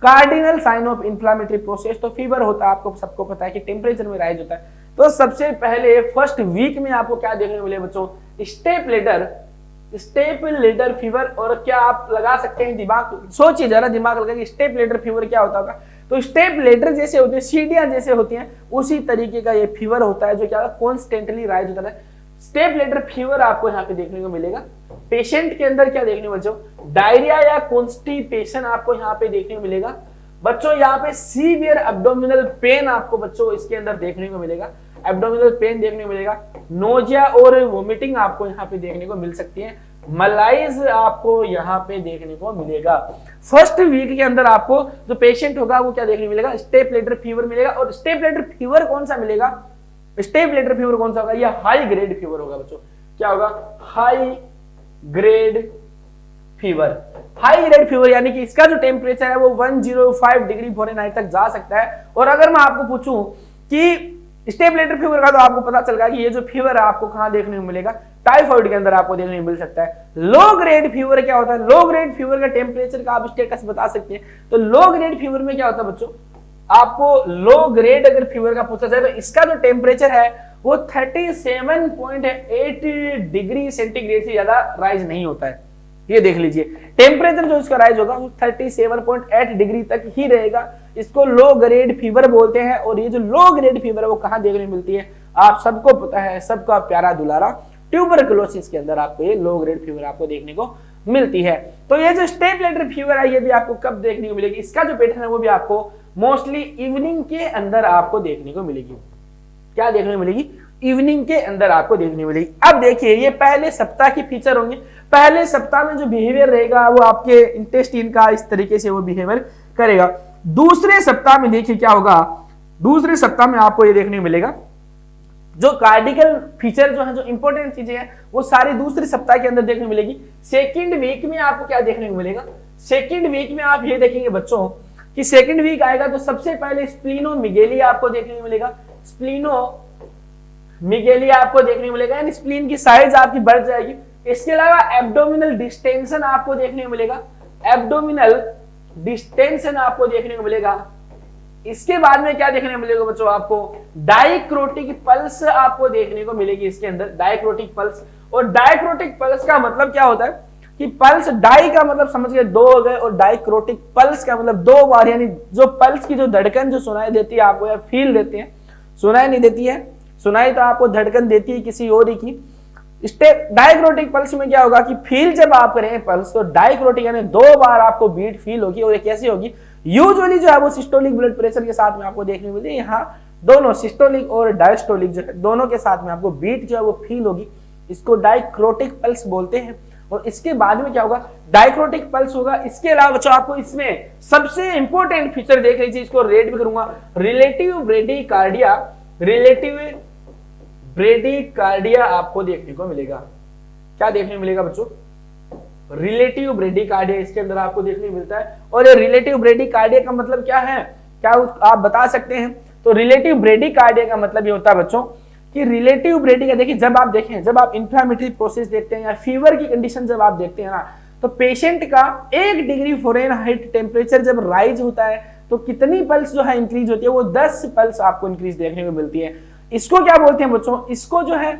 cardinal sign of inflammatory process तो फीवर होता है, आपको सबको पता है कि टेम्परेचर में राइज होता है। तो सबसे पहले फर्स्ट वीक में आपको क्या देखने को मिले बच्चों, स्टेप लेडर फीवर। और क्या आप लगा सकते हैं, दिमाग सोचिए जरा, दिमाग लगाइए, स्टेप लेडर फीवर क्या होता होगा। तो स्टेप लेडर जैसे होते हैं, सीढ़ियां जैसे होती हैं, उसी तरीके का ये फीवर होता है जो क्या कॉन्स्टेंटली राइज होता है। स्टेप लेडर फीवर आपको यहाँ पे देखने को मिलेगा। पेशेंट के अंदर क्या देखने को बच्चों, डायरिया या कॉन्स्टिपेशन आपको यहाँ पे देखने को मिलेगा बच्चों। यहाँ पे सीवियर एब्डोमिनल पेन आपको बच्चों इसके अंदर देखने को मिलेगा, एब्डोमिनल पेन देखने को मिलेगा। नोजिया और वोमिटिंग आपको यहाँ पे देखने को मिल सकती है। मलाइज आपको यहाँ पे देखने को मिलेगा। फर्स्ट वीक के अंदर आपको जो पेशेंट होगा वो क्या देखने को मिलेगा, स्टेप लेडर फीवर मिलेगा। और स्टेप लेडर फीवर कौन सा मिलेगा, स्टेप लेडर फीवर कौन सा होगा, यह हाई ग्रेड फीवर होगा बच्चों। क्या होगा, high grade fever. High grade fever यानी कि इसका जो टेम्परेचर है वो 105 डिग्री फ़ारेनहाइट तक जा सकता है। और अगर मैं आपको पूछूं कि स्टेप लेटर फीवर का तो आपको पता चल गया कि ये जो फीवर है आपको कहां देखने को मिलेगा, टाइफाइड के अंदर आपको देखने को मिल सकता है। लो ग्रेड फीवर क्या होता है, लो ग्रेड फीवर का टेम्परेचर का आप स्टेटस बता सकते हैं। तो लो ग्रेड फीवर में क्या होता है बच्चों, आपको लो ग्रेड अगर फीवर का पूछा जाए तो इसका जो टेम्परेचर है वो 37.8 डिग्री सेंटीग्रेड से ज्यादा राइज नहीं होता है। ये देख लीजिए टेम्परेचर जो इसका राइज होगा वो 37.8 डिग्री तक ही रहेगा। इसको लो ग्रेड फीवर बोलते हैं। और ये जो लो ग्रेड फीवर है वो कहां देखने को मिलती है, आप सबको पता है, सबका प्यारा दुलारा ट्यूबरकुलोसिस के अंदर आपको ये लो ग्रेड फीवर आपको देखने को मिलती है। तो ये जो स्टेप लेटर फीवर है ये भी आपको कब देखने को मिलेगी, इसका जो पैटर्न है वो भी आपको मोस्टली इवनिंग के अंदर आपको देखने को मिलेगी। क्या देखने को मिलेगी, इवनिंग के अंदर आपको देखने को मिलेगी। अब देखिए ये पहले सप्ताह की फीचर होंगे। पहले सप्ताह में जो बिहेवियर रहेगा वो आपके इंटेस्टाइन का इस तरीके से वो बिहेवियर करेगा। दूसरे सप्ताह में देखिए क्या होगा, दूसरे सप्ताह में आपको ये देखने को मिलेगा जो कार्डिकल फीचर जो है, जो इंपॉर्टेंट चीजें हैं वो सारी दूसरे सप्ताह के अंदर देखने को मिलेगी। सेकंड वीक में आपको क्या देखने को मिलेगा, सेकंड वीक में आप ये देखेंगे बच्चों कि सेकंड वीक आएगा तो सबसे पहले स्प्लीनोमेगाली आपको देखने को मिलेगा। स्प्लीनोमेगाली आपको देखने को मिलेगा, यानी स्प्लीन की साइज आपकी बढ़ जाएगी। इसके अलावा एब्डोमिनल डिस्टेंशन आपको देखने को मिलेगा, एब्डोमिनल डिस्टेंशन आपको देखने को मिलेगा। इसके बाद में क्या देखने को मिलेगा बच्चों, आपको डाइक्रोटिक पल्स आपको देखने को मिलेगी इसके अंदर, डाइक्रोटिक पल्स। और डाइक्रोटिक पल्स का मतलब क्या होता है कि पल्स, डाई का मतलब समझ गए दो हो गए, और डाइक्रोटिक पल्स का मतलब दो बार, यानी जो पल्स की जो धड़कन जो सुनाई देती है आपको या फील देते हैं, सुनाई नहीं देती है, सुनाई तो आपको धड़कन देती है किसी और ही की। डाइक्रोटिक पल्स में क्या होगा कि फील जब आप करें पल्स तो डाइक्रोटिक यानी दो बार आपको बीट फील होगी। और ये कैसी होगी, यूजुअली जो है वो सिस्टोलिक ब्लड प्रेशर के साथ में आपको देखने को मिलती है। यहाँ दोनों सिस्टोलिक और डायस्टोलिक जो है दोनों के साथ में आपको बीट जो है वो फील होगी, इसको डाइक्रोटिक पल्स बोलते हैं। और इसके बाद में क्या होगा, डाइक्रोटिक पल्स होगा। इसके अलावा बच्चों आपको इसमें सबसे इंपॉर्टेंट फीचर देख लीजिए, इसको रेट भी करूंगा, रिलेटिव ब्रेडिकार्डिया, रिलेटिव ब्रेडिकार्डिया आपको देखने को मिलेगा। क्या देखने को मिलेगा बच्चों, रिलेटिव ब्रेडिकार्डिया इसके अंदर आपको देखने को मिलता है। और ये रिलेटिव ब्रेडिकार्डिया का मतलब क्या है, क्या आप बता सकते हैं? तो रिलेटिव ब्रेडिकार्डिया का मतलब ये होता है बच्चों कि रिलेटिव ब्रेडिका, देखिए जब आप देखें, जब आप इंफ्लेमेटरी प्रोसेस देखते हैं या फीवर की कंडीशन जब आप देखते हैं ना, तो पेशेंट का 1 डिग्री फ़ारेनहाइट टेम्परेचर जब राइज होता है तो कितनी पल्स जो है इंक्रीज होती है, वो 10 पल्स आपको इंक्रीज देखने को मिलती है। इसको क्या बोलते हैं बच्चों, इसको जो है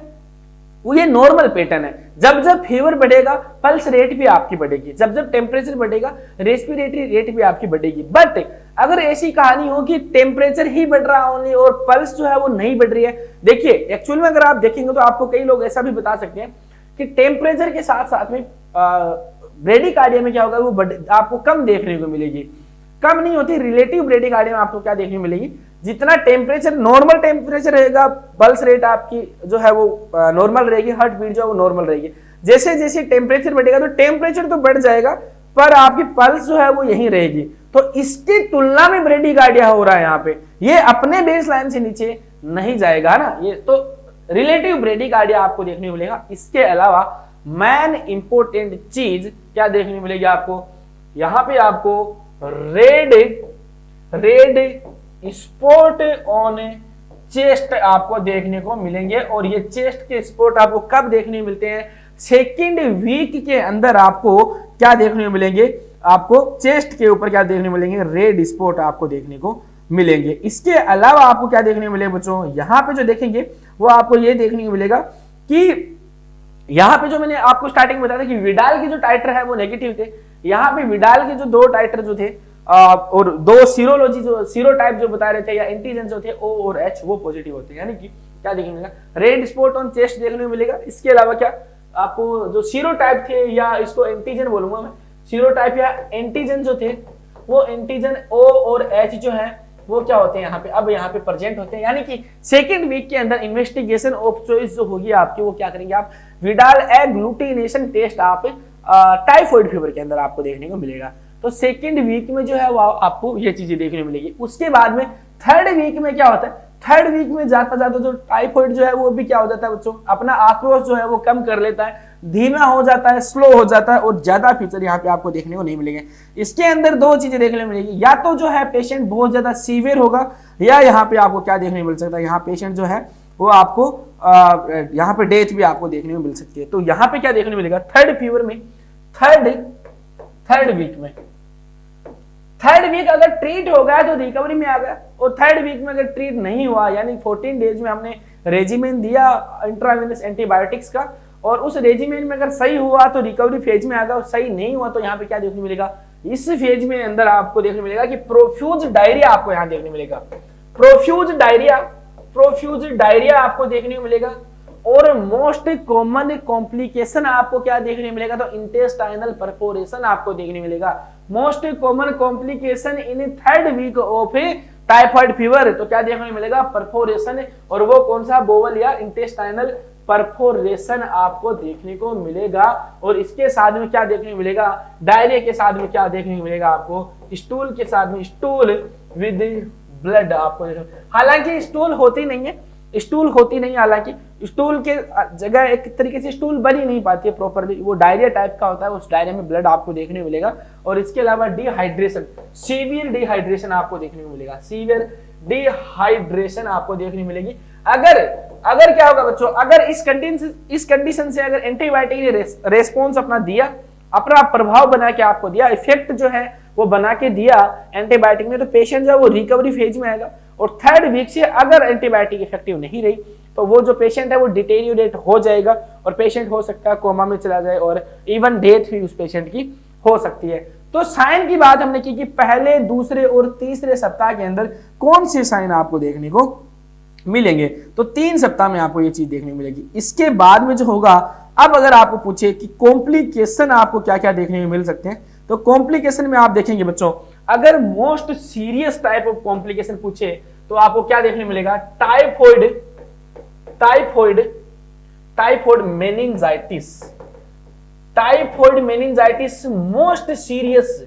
वो ये नॉर्मल पैटर्न है। जब जब फीवर बढ़ेगा पल्स रेट भी आपकी बढ़ेगी, जब जब टेम्परेचर बढ़ेगा रेस्पिरेटरी रेट भी आपकी बढ़ेगी। बट अगर ऐसी कहानी हो कि टेम्परेचर ही बढ़ रहा ओनली और पल्स जो है वो नहीं बढ़ रही है, देखिए एक्चुअल में अगर आप देखेंगे तो आपको कई लोग ऐसा भी बता सकते हैं कि टेम्परेचर के साथ साथ में ब्रेडिकार्डिया में क्या होगा, वो आपको कम देखने को मिलेगी। कम नहीं होती, रिलेटिव ब्रेडिकार्डिया में आपको क्या देखने को मिलेगी, जितना टेम्परेचर नॉर्मल टेम्परेचर रहेगा पल्स रेट आपकी जो है वो नॉर्मल रहेगी, हार्ट बीट जो है वो नॉर्मल रहेगी। जैसे जैसे टेम्परेचर बढ़ेगा तो टेम्परेचर तो बढ़ जाएगा पर आपकी पल्स जो है वो यहीं रहेगी। तो इसकी तुलना में ब्रेडिकार्डिया हो रहा है यहाँ पे, ये अपने बेस लाइन से नीचे नहीं जाएगा ना, ये तो रिलेटिव ब्रेडिकार्डिया आपको देखने को मिलेगा। इसके अलावा मेन इंपोर्टेंट चीज क्या देखने को मिलेगी आपको, यहाँ पे आपको रेड स्पॉट ऑन चेस्ट आपको देखने को मिलेंगे। और ये चेस्ट के स्पॉट आपको कब देखने को मिलते हैं, सेकेंड वीक के अंदर आपको क्या देखने को मिलेंगे, आपको चेस्ट के ऊपर क्या देखने को मिलेंगे, रेड स्पॉट आपको देखने को मिलेंगे। इसके अलावा आपको क्या देखने को मिलेगा बच्चों, यहाँ पे जो देखेंगे वो आपको ये देखने को मिलेगा कि यहाँ पे जो मैंने आपको स्टार्टिंग में बताया था कि विडाल के जो टाइटर है वो नेगेटिव थे, यहाँ पे विडाल के जो 2 टाइटर जो थे और 2 सीरोलॉजी जो सीरोटाइप जो बता रहे थे या एंटीजन जो थे O और H वो पॉजिटिव होते हैं, यानी कि क्या देखने मिलेगा, रेड स्पॉट ऑन चेस्ट देखने को मिलेगा। इसके अलावा क्या आपको जो सीरोटाइप थे या इसको एंटीजन बोलूंगा मैं, सीरोटाइप या एंटीजन जो थे वो एंटीजन O और H जो है वो क्या होते हैं यहाँ पे, अब यहाँ पे प्रेजेंट होते हैं। यानी कि सेकेंड वीक के अंदर इन्वेस्टिगेशन ऑफ चॉइस जो होगी आपकी वो क्या करेंगे आप, विडाल एग्लूटिनेशन टेस्ट आप टाइफाइड फीवर के अंदर आपको देखने को मिलेगा। तो सेकेंड वीक में जो है वो आपको ये चीजें देखने को मिलेगी। उसके बाद में थर्ड वीक में क्या होता है, थर्ड वीक में जाता जाता जो टाइफॉइड जो है वो भी क्या हो जाता है बच्चों, अपना आक्रोश जो है वो कम कर लेता है, धीमा हो जाता है, स्लो हो जाता है और ज्यादा फीचर यहाँ पे आपको देखने को नहीं मिलेंगे। इसके अंदर दो चीजें देखने को मिलेगी, या तो जो है पेशेंट बहुत ज्यादा सीवियर होगा, या यहाँ पे आपको क्या देखने को मिल सकता है, यहाँ पेशेंट जो है वो आपको यहाँ पे डेथ भी आपको देखने को मिल सकती है। तो यहाँ पे क्या देखने को मिलेगा, थर्ड फीवर में, थर्ड वीक में, थर्ड वीक अगर ट्रीट हो गया तो रिकवरी में आ गया, और थर्ड वीक में अगर ट्रीट नहीं हुआ यानी 14 डेज में हमने रेजिमेन दिया इंट्रावेनस एंटीबायोटिक्स का, और उस रेजिमेन में अगर सही हुआ तो रिकवरी फेज में आ गया, और सही नहीं हुआ तो यहाँ पे क्या देखने मिलेगा, इस फेज में अंदर आपको देखने मिलेगा कि प्रोफ्यूज डायरिया आपको यहाँ देखने मिलेगा, प्रोफ्यूज डायरिया आपको देखने को मिलेगा। और मोस्ट कॉमन कॉम्प्लिकेशन आपको क्या देखने मिलेगा, तो इंटेस्टाइनल परफोरेशन आपको देखने मिलेगा। Most common complication in third week of typhoid fever, तो क्या देखने मिलेगा, परफोरेशन, और वो कौन सा, बोवल या इंटेस्टाइनल परफोरेशन आपको देखने को मिलेगा। और इसके साथ में क्या देखने को मिलेगा, डायरिया के साथ में क्या देखने को मिलेगा आपको, स्टूल के साथ में, स्टूल विद ब्लड आपको, हालांकि स्टूल होती नहीं है, हालांकि स्टूल के जगह एक तरीके से स्टूल बन ही नहीं पाती है प्रॉपरली, वो डायरिया टाइप का होता है, उस डायरिया में ब्लड आपको देखने को मिलेगा। और इसके अलावा डिहाइड्रेशन, सीवियर डिहाइड्रेशन आपको देखने को मिलेगा, सीवियर डिहाइड्रेशन आपको देखने को मिलेगी। अगर क्या होगा बच्चों, अगर इस कंडीशन से अगर एंटीबायोटिक ने रेस्पॉन्स अपना दिया, अपना प्रभाव बना के आपको दिया, इफेक्ट जो है वो बना के दिया एंटीबायोटिक ने, तो पेशेंट जो है वो रिकवरी फेज में आएगा। और थर्ड वीक से अगर एंटीबायोटिक इफेक्टिव नहीं रही तो वो जो पेशेंट है वो डिटेरियोरेट हो जाएगा, और पेशेंट हो सकता है कोमा में चला जाए, और इवन डेथ भी उस पेशेंट की हो सकती है। तो साइन की बात हमने की कि पहले, दूसरे और तीसरे सप्ताह के अंदर कौन से साइन आपको देखने को मिलेंगे, तो 3 सप्ताह में आपको ये चीज देखने को मिलेगी। इसके बाद में जो होगा, अब अगर आपको पूछे कि कॉम्प्लिकेशन आपको क्या क्या देखने को मिल सकते हैं, तो कॉम्प्लिकेशन में आप देखेंगे बच्चों, अगर most serious type of complication पूछे तो आपको क्या देखने मिलेगा, टाइफॉइड मेनिंजाइटिस मोस्ट सीरियस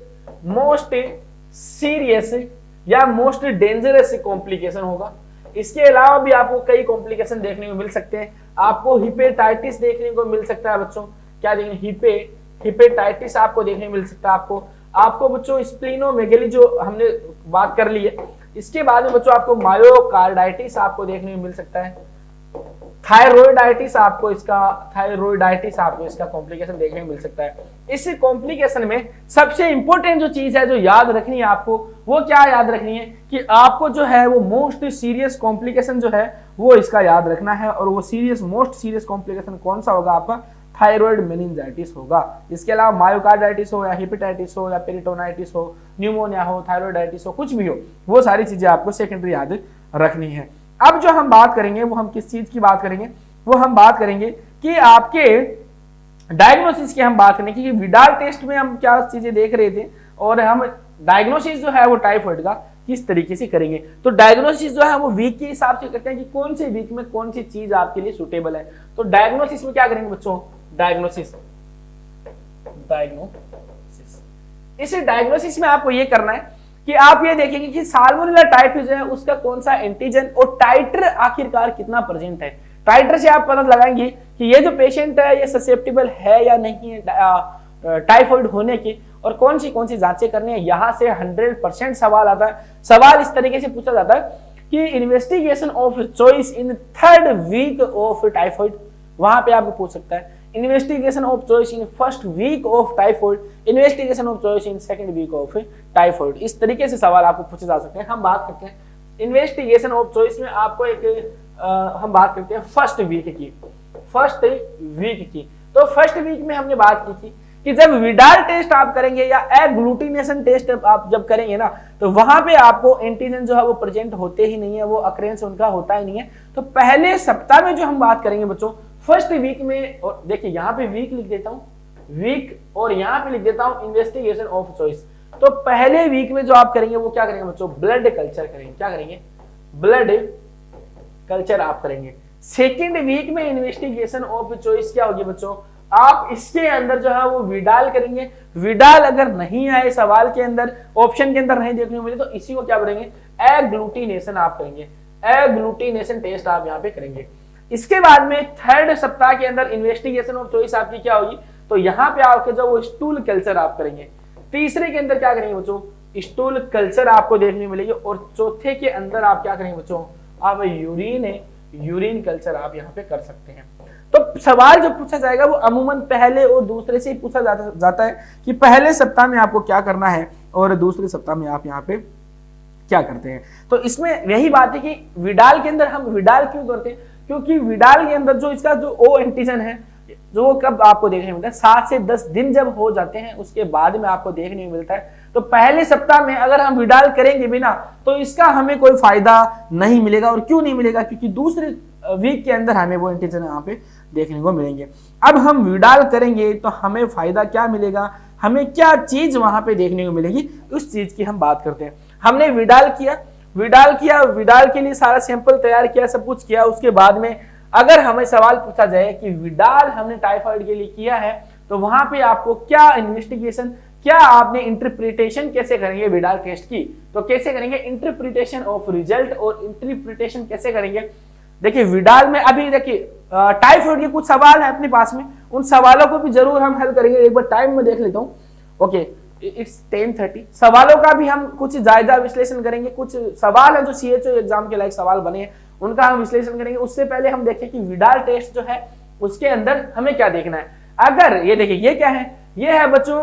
या मोस्ट डेंजरस कॉम्प्लिकेशन होगा। इसके अलावा भी आपको कई कॉम्प्लिकेशन देखने को मिल सकते हैं, आपको हिपेटाइटिस देखने को मिल सकता है बच्चों, क्या देखेंगे, हिपेटाइटिस आपको देखने को मिल सकता है, आपको बच्चों स्प्लीनोमेगेली जो हमने बात कर ली है। इसके बाद में बच्चों आपको मायोकार्डाइटिस आपको देखने को मिल सकता है, थायराइडाइटिस आपको इसका कॉम्प्लिकेशन देखने को मिल सकता है। इस कॉम्प्लिकेशन में सबसे इंपॉर्टेंट जो चीज है जो याद रखनी है आपको, वो क्या याद रखनी है कि आपको जो है वो मोस्ट सीरियस कॉम्प्लिकेशन जो है वो इसका याद रखना है, और वो मोस्ट सीरियस कॉम्प्लिकेशन कौन सा होगा आपका, थायराइड मेनिंजाइटिस होगा। इसके अलावा मायोकार्डाइटिस हो या हेपेटाइटिस हो या पेरिटोनाइटिस हो, न्यूमोनिया हो, थायराइडाइटिस हो, कुछ भी हो, वो सारी चीजें आपको सेकेंडरी याद रखनी है। अब जो हम बात करेंगे वो हम किस चीज की बात करेंगे, वो हम बात करेंगे कि आपके डायग्नोसिस की हम बात करेंगे कि विडाल टेस्ट में हम क्या चीजें देख रहे थे, और हम डायग्नोसिस जो है वो टाइफाइड का किस तरीके से करेंगे। तो डायग्नोसिस जो है वो वीक के हिसाब से करते हैं कि कौन से वीक में कौन सी चीज आपके लिए सुटेबल है। तो डायग्नोसिस में क्या करेंगे बच्चों, डायग्नोसिस इस डायग्नोसिस में आपको ये करना है कि आप ये देखेंगे कि साल्मोनेला टाइफस जो है उसका कौन सा एंटीजन और टाइटर आखिरकार कितना प्रेजेंट है। टाइटर से आप पता लगाएंगे कि ये जो पेशेंट है ये ससेप्टेबल है या नहीं है टाइफाइड होने की, और कौन सी जांचें करनी है। यहां से 100% सवाल आता है। सवाल इस तरीके से पूछा जाता है कि investigation of choice in third week of typhoid, वहां पे आपको पूछ सकता है investigation of choice in first week of typhoid, investigation of choice in second week of typhoid. इस तरीके से सवाल आपको पूछे जा सकते हैं। हम बात करते हैं इन्वेस्टिगेशन ऑफ चॉइस में, आपको हम बात करते हैं फर्स्ट वीक की। तो फर्स्ट वीक में हमने बात की थी कि जब विडाल टेस्ट आप करेंगे या एग्लूटिनेशन टेस्ट आप जब करेंगे ना, तो वहां पे आपको एंटीजन जो है वो प्रेजेंट होते ही नहीं है, वो अक्रेंस उनका होता ही नहीं है। तो पहले सप्ताह में जो हम बात करेंगे बच्चों फर्स्ट वीक में, और देखिए यहाँ पे वीक लिख देता हूँ, वीक, और यहाँ पे लिख देता हूँ इन्वेस्टिगेशन ऑफ चॉइस। तो पहले वीक में जो आप करेंगे वो क्या करेंगे बच्चों, ब्लड कल्चर करेंगे। क्या करेंगे, ब्लड कल्चर आप करेंगे। सेकेंड वीक में इन्वेस्टिगेशन ऑफ चॉइस क्या होगी बच्चों, आप इसके अंदर जो है वो विडाल करेंगे। विडाल अगर नहीं आए सवाल के अंदर, ऑप्शन के अंदर नहीं देखने को मिले, तो इसी को क्या करेंगे, एग्लूटिनेशन आप करेंगे। एग्लूटिनेशन टेस्ट आप यहाँ पे करेंगे। इसके बाद में थर्ड सप्ताह के अंदर इन्वेस्टिगेशन ऑफ चॉइस आपकी क्या होगी, तो यहाँ पे आपके जो वो स्टूल कल्चर आप करेंगे। तीसरे के अंदर क्या करेंगे बच्चों, स्टूल कल्चर आपको देखने मिलेगी। और चौथे के अंदर आप क्या करेंगे बच्चों, आप यूरिन कल्चर आप यहाँ पे कर सकते हैं। तो सवाल जो पूछा जाएगा वो अमूमन पहले और दूसरे से ही पूछा जाता है कि पहले सप्ताह में आपको क्या करना है और दूसरे सप्ताह में आप यहाँ पे क्या करते हैं। तो इसमें यही बात है कि विडाल के अंदर हम विडाल क्यों करते हैं, क्योंकि विडाल के अंदर जो इसका जो ओ एंटीजन है जो वो कब आपको देखने को मिलता है, 7 से 10 दिन जब हो जाते हैं उसके बाद में आपको देखने को मिलता है। तो पहले सप्ताह में अगर हम विडाल करेंगे बिना तो इसका हमें कोई फायदा नहीं मिलेगा। और क्यों नहीं मिलेगा, क्योंकि दूसरे वीक के अंदर हमें वो एंटीजन यहाँ पे देखने को मिलेंगे। अब हम विडाल करेंगे तो हमें फायदा क्या मिलेगा, हमें क्या चीज वहां पे देखने को मिलेगी, उस चीज की हम बात करते हैं। हमने विडाल किया, विडाल के लिए सारा सैंपल तैयार किया, सब कुछ किया। उसके बाद में अगर हमें सवाल पूछा जाए कि विडाल हमने टाइफाइड के लिए किया है तो वहां पे आपको क्या इन्वेस्टिगेशन, क्या आपने इंटरप्रिटेशन कैसे करेंगे विडाल टेस्ट की, तो कैसे करेंगे इंटरप्रिटेशन ऑफ रिजल्ट। और इंटरप्रिटेशन कैसे करेंगे, देखिए विडाल में अभी देखिए टाइफाइड के कुछ सवाल है अपने पास में, उन सवालों को भी जरूर हम हल करेंगे। एक बार टाइम में देख लेता हूँ, ओके इट्स 10:30। सवालों का भी हम कुछ जायजा विश्लेषण करेंगे। कुछ सवाल है जो CHO एग्जाम के लायक सवाल बने हैं उनका हम विश्लेषण करेंगे। उससे पहले हम देखें कि विडाल टेस्ट जो है उसके अंदर हमें क्या देखना है। अगर ये देखिए ये क्या है, ये है बच्चों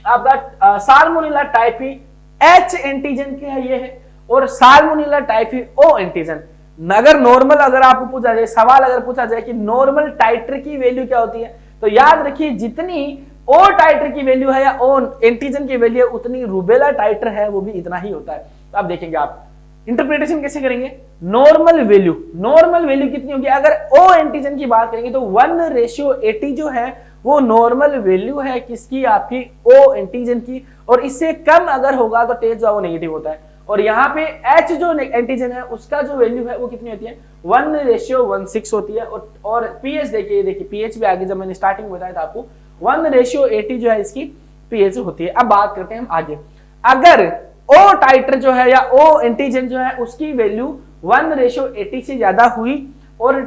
आपका साल्मोनेला टाइफी H एंटीजन क्या है ये है, और साल्मोनेला टाइफी O एंटीजन। अगर नॉर्मल अगर आपको पूछा जाए सवाल, अगर पूछा जाए कि नॉर्मल टाइटर की वैल्यू क्या होती है, तो याद रखिए जितनी ओ टाइटर की वैल्यू है या ओ एंटीजन की वैल्यू है उतनी रूबेला टाइटर है वो भी इतना ही होता है। तो आप देखेंगे आप इंटरप्रिटेशन कैसे करेंगे, नॉर्मल वैल्यू कितनी होगी। अगर ओ एंटीजन की बात करेंगे तो 1:80 जो है वो नॉर्मल वैल्यू है किसकी, आपकी ओ एंटीजन की। और इससे कम अगर होगा तो टेस्ट जो है वो नेगेटिव होता है। और यहाँ पे H जो एंटीजन है उसका जो वैल्यू है वो कितनी होती है, 1:16 होती है। और पीएच देखिए पीएच भी आगे जब मैंने स्टार्टिंग में बताया था आपको 1:80 जो है इसकी पीएच होती है। अब बात करते हैं हम आगे, अगर ओ टाइटर जो है या ओ एंटीजन जो है उसकी वैल्यू 1:80 से ज्यादा हुई और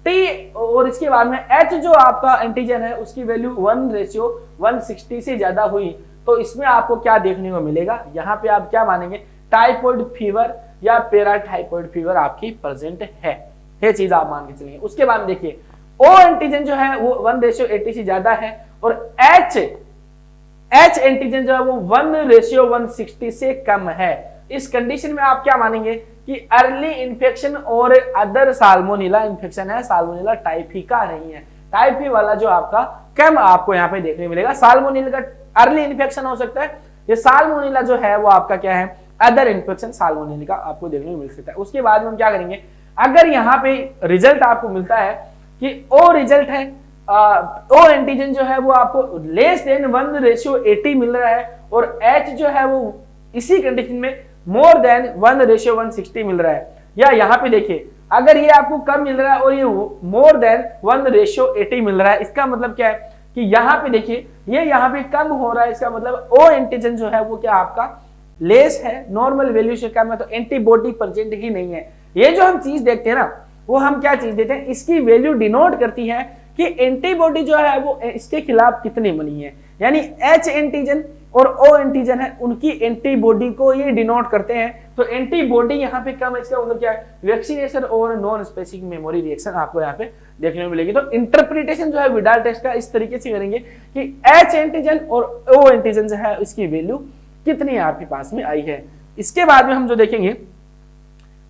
टी और इसके बाद में H जो आपका एंटीजन है उसकी वैल्यू 1:160 से ज्यादा हुई, तो इसमें आपको क्या देखने को मिलेगा, यहाँ पे आप क्या मानेंगे, टाइफाइड फीवर या पैराटाइफाइड फीवर आपकी प्रेजेंट है, ये चीज आप मान के चलिए। उसके बाद देखिए ओ एंटीजन जो है वो 1:80 से ज्यादा है और H एंटीजन जो है वो 1:160 से कम है। इस कंडीशन में आप क्या मानेंगे कि अर्ली इन्फेक्शन और अदर साल्मोनेला इन्फेक्शन है, साल्मोनेला टाइफी का नहीं है। टाइफी वाला जो आपका कम आपको यहाँ पे देखने मिलेगा, साल्मोनेला का अर्ली इन्फेक्शन हो सकता है, ये साल्मोनेला जो है वो आपका क्या है, अदर इन्फेक्शन साल्मोनेला का आपको देखने को मिल सकता है। उसके बाद में हम क्या करेंगे, अगर यहाँ पे रिजल्ट आपको मिलता है कि ओ रिजल्ट है, ओ एंटीजन जो है वो आपको लेस देन 1:80 मिल रहा है और H जो है वो इसी कंडीशन में मोर देन 1:160 मिल रहा है, या यहाँ पे देखिए अगर ये आपको कम मिल रहा है और ये मोर देन 1:80 मिल रहा है, इसका मतलब क्या है कि यहाँ पे देखिए ये यहाँ पे कम हो रहा है, इसका मतलब ओ एंटीजन जो है वो क्या आपका लेस है, नॉर्मल वैल्यू से कम है, तो एंटीबॉडी प्रेजेंट ही नहीं है। ये जो हम चीज देखते हैं ना वो हम क्या चीज देते हैं, इसकी वैल्यू डिनोट करती है कि एंटीबॉडी जो है वो इसके खिलाफ कितनी बनी है, यानी H एंटीजन और O एंटीजन है उनकी एंटीबॉडी को ये डिनोट करते हैं। तो एंटीबॉडी यहाँ पे कम है, इसका मतलब क्या है, वैक्सीनेशन और नॉन स्पेसिफिक मेमोरी रिएक्शन आपको यहाँ पे देखने को मिलेगी। तो इंटरप्रिटेशन जो है विडाल टेस्ट का इस तरीके से करेंगे कि H एंटीजन और O एंटीजन जो है उसकी वैल्यू कितनी आपके पास में आई है। इसके बाद में हम जो देखेंगे,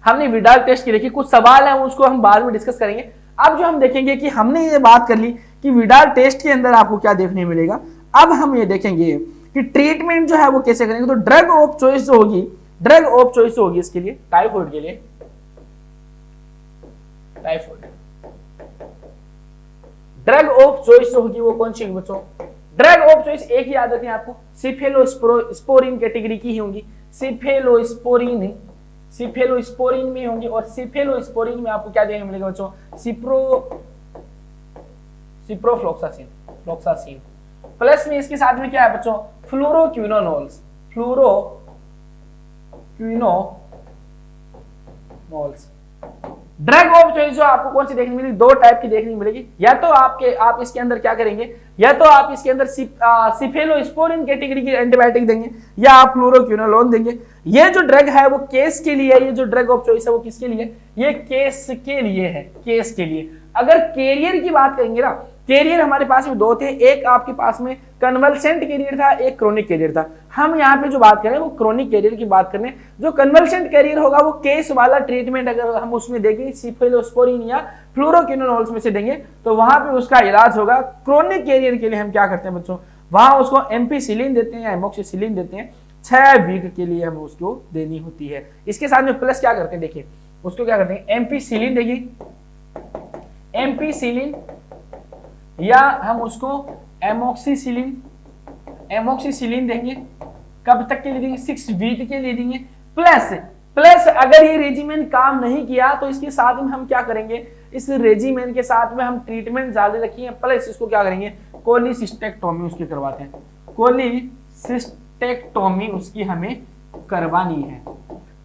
हमने विडाल टेस्ट की देखी, कुछ सवाल है उसको हम बाद में डिस्कस करेंगे। अब जो हम देखेंगे कि हमने ये बात कर ली कि विडाल टेस्ट के अंदर आपको क्या देखने मिलेगा, अब हम ये देखेंगे कि ट्रीटमेंट जो है वो कैसे करेंगे। तो ड्रग ऑफ चॉइस जो होगी, ड्रग ऑफ चॉइस होगी इसके लिए टाइफाइड के लिए, टाइफाइड ड्रग ऑफ चॉइस जो होगी वो कौन सी होगी बच्चों, ड्रग ऑफ चॉइस एक ही याद रखें आपको, सिफेलोस्पोरिन कैटेगरी की ही होंगी, सिफेलोस्पोरिन में होंगी। और सिफेलोस्पोरिन में आपको क्या देखने मिलेगा बच्चों, सिप्रोफ्लोक्सासिन प्लस में इसके साथ में क्या है बच्चों, फ्लोरोक्विनोनोल्स, नॉल्स। ड्रग ऑफ चॉइस जो आपको कौन सी देखने मिलेगी, दो टाइप की देखने मिलेगी। या तो आप इसके अंदर क्या करेंगे, या तो आप इसके अंदर सिफेलोस्पोरिन कैटेगरी की एंटीबायोटिक देंगे, या आप फ्लोरोक्विनोलोन देंगे। ये जो ड्रग है वो केस के लिए है, ये जो ड्रग ऑफ चॉइस है वो किसके लिए, ये केस के लिए है, केस के लिए। अगर कैरियर की बात करेंगे ना, कैरियर हमारे पास में दो थे, एक आपके पास में कन्वल्सेंट कैरियर था, एक क्रोनिक कैरियर था। हम यहाँ पे जो बात करें वो क्रोनिक कैरियर की बात करें। जो कन्वल्सेंट कैरियर होगा वो केस वाला ट्रीटमेंट अगर हम उसमें देंगे, सिफेलोस्पोरिन या फ्लोरोक्विनोलोन्स में से देंगे, तो वहां पे उसका इलाज होगा। क्रोनिक कैरियर के लिए हम क्या करते हैं बच्चों, वहां उसको एम्पीसिलिन देते हैं या एमोक्सिसिलिन देते हैं, 6 वीक के लिए हमें उसको देनी होती है। इसके साथ में प्लस क्या करते हैं, देखिए उसको क्या करते हैं, एम्पीसिलिन देंगे, एम्पीसिलिन, या हम उसको एमोक्सिसिलिन देंगे। कब तक के लिए देंगे, 6 वीक के लिए देंगे। प्लस अगर ये रेजिमेन काम नहीं किया तो इसके साथ में हम क्या करेंगे, इस रेजिमेन के साथ में हम ट्रीटमेंट जारी रखिए, प्लस इसको क्या करेंगे, कोलिसिस्टेक्टोमी उसकी करवाते हैं। कोलिसिस्टेक्टोमी उसकी हमें करवानी है,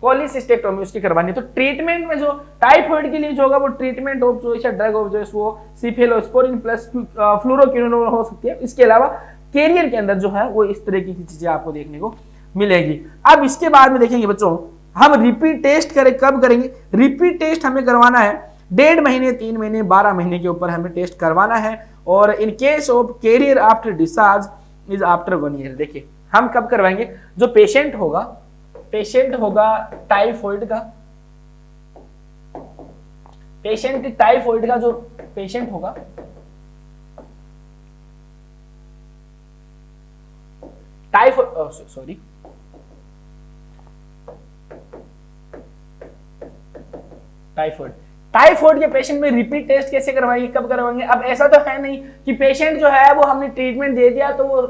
कोलिसिस्टेक्टोमी उसकी करवानी है। तो ट्रीटमेंट में जो टाइफाइड के लिए जो होगा वो ट्रीटमेंट ऑफ चॉइस या ड्रग ऑफ चॉइस वो सिफेलोस्पोरिन प्लस फ्लोरोक्विनोलोन हो सकती है। इसके अलावा कैरियर के अंदर जो है वो इस तरह की चीजें आपको देखने को मिलेगी। अब इसके बाद में देखेंगे बच्चों, हम रिपीट टेस्ट कब करेंगे, रिपीट टेस्ट हमें करवाना है 1.5 महीने, 3 महीने, 12 महीने के ऊपर हमें टेस्ट करवाना है। और in case of carrier after discharge is after 1 year. देखिए हम कब करवाएंगे, जो पेशेंट होगा टाइफाइड का, टाइफाइड का जो पेशेंट होगा, टाइफाइड के पेशेंट में रिपीट टेस्ट कैसे करवाएंगे, कब करवाएंगे। अब ऐसा तो है नहीं कि पेशेंट जो है वो हमने ट्रीटमेंट दे दिया तो वो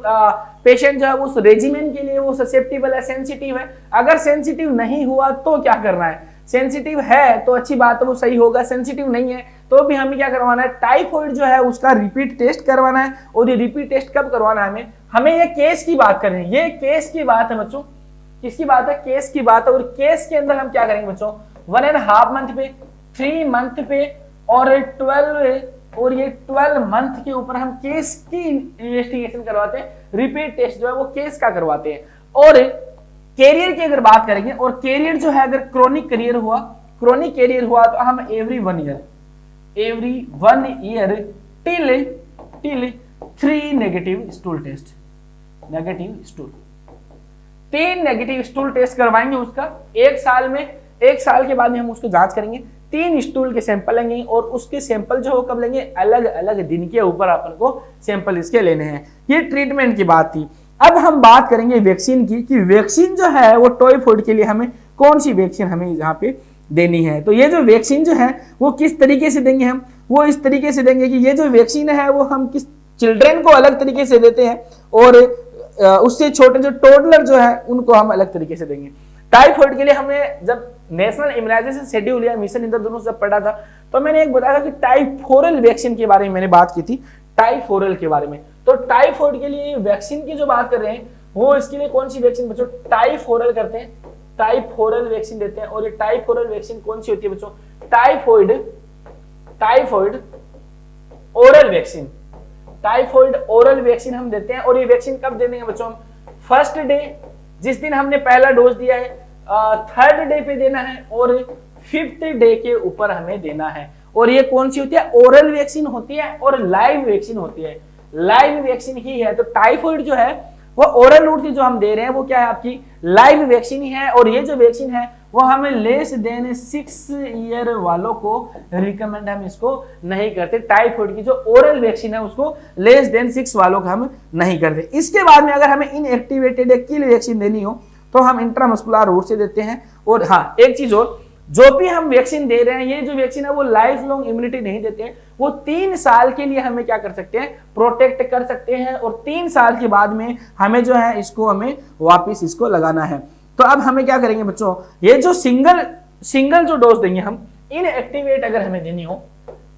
पेशेंट जो है उस रेजिमेन के लिए वो ससेप्टिबल है, सेंसिटिव है। अगर सेंसिटिव नहीं हुआ तो क्या करना है, सेंसिटिव है तो अच्छी बात है, वो सही होगा। सेंसिटिव नहीं है तो भी हमें क्या करवाना है, टाइफाइड जो है उसका रिपीट टेस्ट करवाना है। और ये रिपीट टेस्ट कब करवाना है हमें ये केस की बात कर रहे हैं, ये केस की बात है बच्चों, किसकी बात है, केस की बात है। और केस के अंदर हम क्या करेंगे बच्चों, 1.5 मंथ पे, 3 मंथ पे और 12 मंथ के ऊपर हम केस की इन्वेस्टिगेशन करवाते हैं। रिपीट टेस्ट जो है वो केस का करवाते हैं। और कैरियर की अगर बात करेंगे, और कैरियर जो है अगर क्रोनिक कैरियर हुआ तो हम every 1 year till 3 negative stool test, 3 negative stool test करवाएंगे उसका 1 साल में। 1 साल के बाद में हम उसको जांच करेंगे, 3 स्टूल के सैंपल लेंगे और उसके सैंपल जो कब लेंगे, अलग अलग दिन के ऊपर अपन को सैंपल इसके लेने हैं। ये ट्रीटमेंट की बात थी। अब हम बात करेंगे वैक्सीन की, कि वैक्सीन जो है वो टाइफाइड के लिए हमें कौन सी वैक्सीन हमें यहाँ पे देनी है। तो ये जो वैक्सीन जो है वो किस तरीके से देंगे हम, वो इस तरीके से देंगे कि ये जो वैक्सीन है वो हम किस चिल्ड्रन को अलग तरीके से देते हैं और उससे छोटे जो टोडलर जो है उनको हम अलग तरीके से देंगे। टाइफाइड के लिए हमने जब नेशनल इम्यूनाइजेशन शेड्यूल या मिशन इंद्रधनुष जब पढ़ा था तो मैंने एक बताया कि टाइफोरल वैक्सीन के बारे में मैंने बात की थी, टाइफोरल के बारे में। तो टाइफाइड के लिए वैक्सीन की जो बात कर रहे हैं वो इसके लिए कौन सी वैक्सीन बच्चों, टाइफोरल करते हैं, टाइफोरल वैक्सीन देते हैं। और ये टाइफोरल वैक्सीन कौन सी होती है बच्चों, typhoid oral vaccine, typhoid oral vaccine हम देते हैं। और ये वैक्सीन कब देंगे बच्चों, फर्स्ट डे जिस दिन हमने पहला डोज दिया है, 3rd डे पे देना है और 5th डे के ऊपर हमें देना है। और ये कौन सी होती है, ओरल वैक्सीन होती है और लाइव वैक्सीन होती है, लाइव वैक्सीन ही है। तो टाइफाइड जो है वो ओरल रूट से जो हम दे रहे हैं वो क्या है, आपकी लाइव वैक्सीन ही है। और ये जो वैक्सीन है वो हमें लेस देन 6 ईयर वालों को रिकमेंड हम इसको नहीं करते। टाइफाइड की जो ओरल वैक्सीन है उसको लेस देन 6 वालों को हम नहीं करते। इसके बाद में अगर हमें इनएक्टिवेटेड किल वैक्सीन देनी हो तो हम इंट्रामस्कुलर रूट से देते हैं। और हाँ एक चीज और, जो भी हम वैक्सीन दे रहे हैं ये जो वैक्सीन है वो लाइफ लॉन्ग इम्यूनिटी नहीं देते हैं, वो 3 साल के लिए हमें क्या कर सकते हैं, प्रोटेक्ट कर सकते हैं। और 3 साल के बाद में हमें जो है इसको हमें वापिस इसको लगाना है। तो अब हमें क्या करेंगे बच्चों, ये जो सिंगल जो डोज देंगे हम, इनएक्टिवेट अगर हमें देनी हो,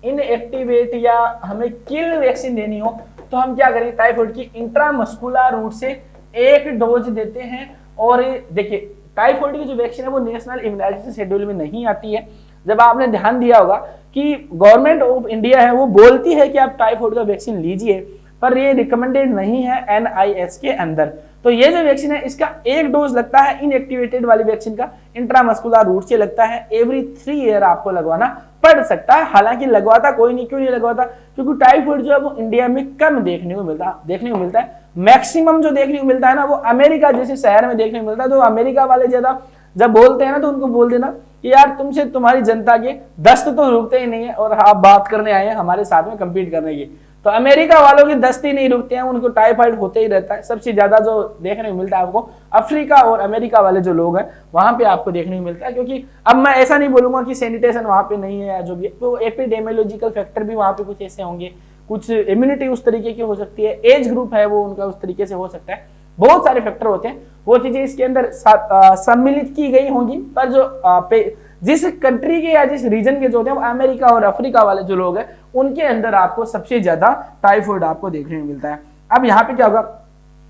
इनएक्टिवेट या हमें किल वैक्सीन देनी हो तो हम क्या करेंगे, टाइफाइड की इंट्रामस्कुलर रूट से 1 डोज देते हैं। और देखिए टाइफॉइड की जो वैक्सीन है वो नेशनल इम्यूनाइजेशन शेड्यूल में नहीं आती है। जब आपने ध्यान दिया होगा कि गवर्नमेंट ऑफ इंडिया है वो बोलती है कि आप टाइफॉइड का वैक्सीन लीजिए, पर ये रिकमेंडेड नहीं है NIH के अंदर। तो ये जो वैक्सीन है इसका एक डोज लगता है इनएक्टिवेटेड वाली वैक्सीन का, इंट्रामस्कुलर रूट से लगता है, एवरी 3 ईयर आपको लगवाना पड़ सकता है। हालांकि लगवाता कोई नहीं, क्यों नहीं लगवाता, क्योंकि टाइफॉइड जो है वो इंडिया में कम देखने को मिलता है। मैक्सिमम जो देखने को मिलता है ना वो अमेरिका जैसे शहर में देखने को मिलता है। तो अमेरिका वाले ज्यादा जब बोलते हैं ना तो उनको बोल देना कि यार तुमसे तुम्हारी जनता के दस्त तो रुकते ही नहीं है और आप बात करने आए हैं हमारे साथ में कम्पीट करने की। तो अमेरिका वालों की दस्त ही नहीं रुकते हैं, उनको टाइफाइड होते ही रहता है। सबसे ज्यादा जो देखने को मिलता है आपको अफ्रीका और अमेरिका वाले जो लोग हैं वहां पे आपको देखने को मिलता है। क्योंकि अब मैं ऐसा नहीं बोलूंगा कि सैनिटेशन वहां पे नहीं है या जो भी है, तो एपिडेमियोलॉजिकल फैक्टर भी वहां पे कुछ ऐसे होंगे, कुछ इम्यूनिटी उस तरीके की हो सकती है, एज ग्रुप है वो उनका उस तरीके से हो सकता है, बहुत सारे फैक्टर होते हैं, वो चीजें इसके अंदर सम्मिलित की गई होंगी। पर जो जिस कंट्री के या जिस रीजन के जो होते हैं अमेरिका और अफ्रीका वाले जो लोग हैं उनके अंदर आपको सबसे ज्यादा टाइफॉइड आपको देखने को मिलता है। अब यहाँ पे क्या होगा,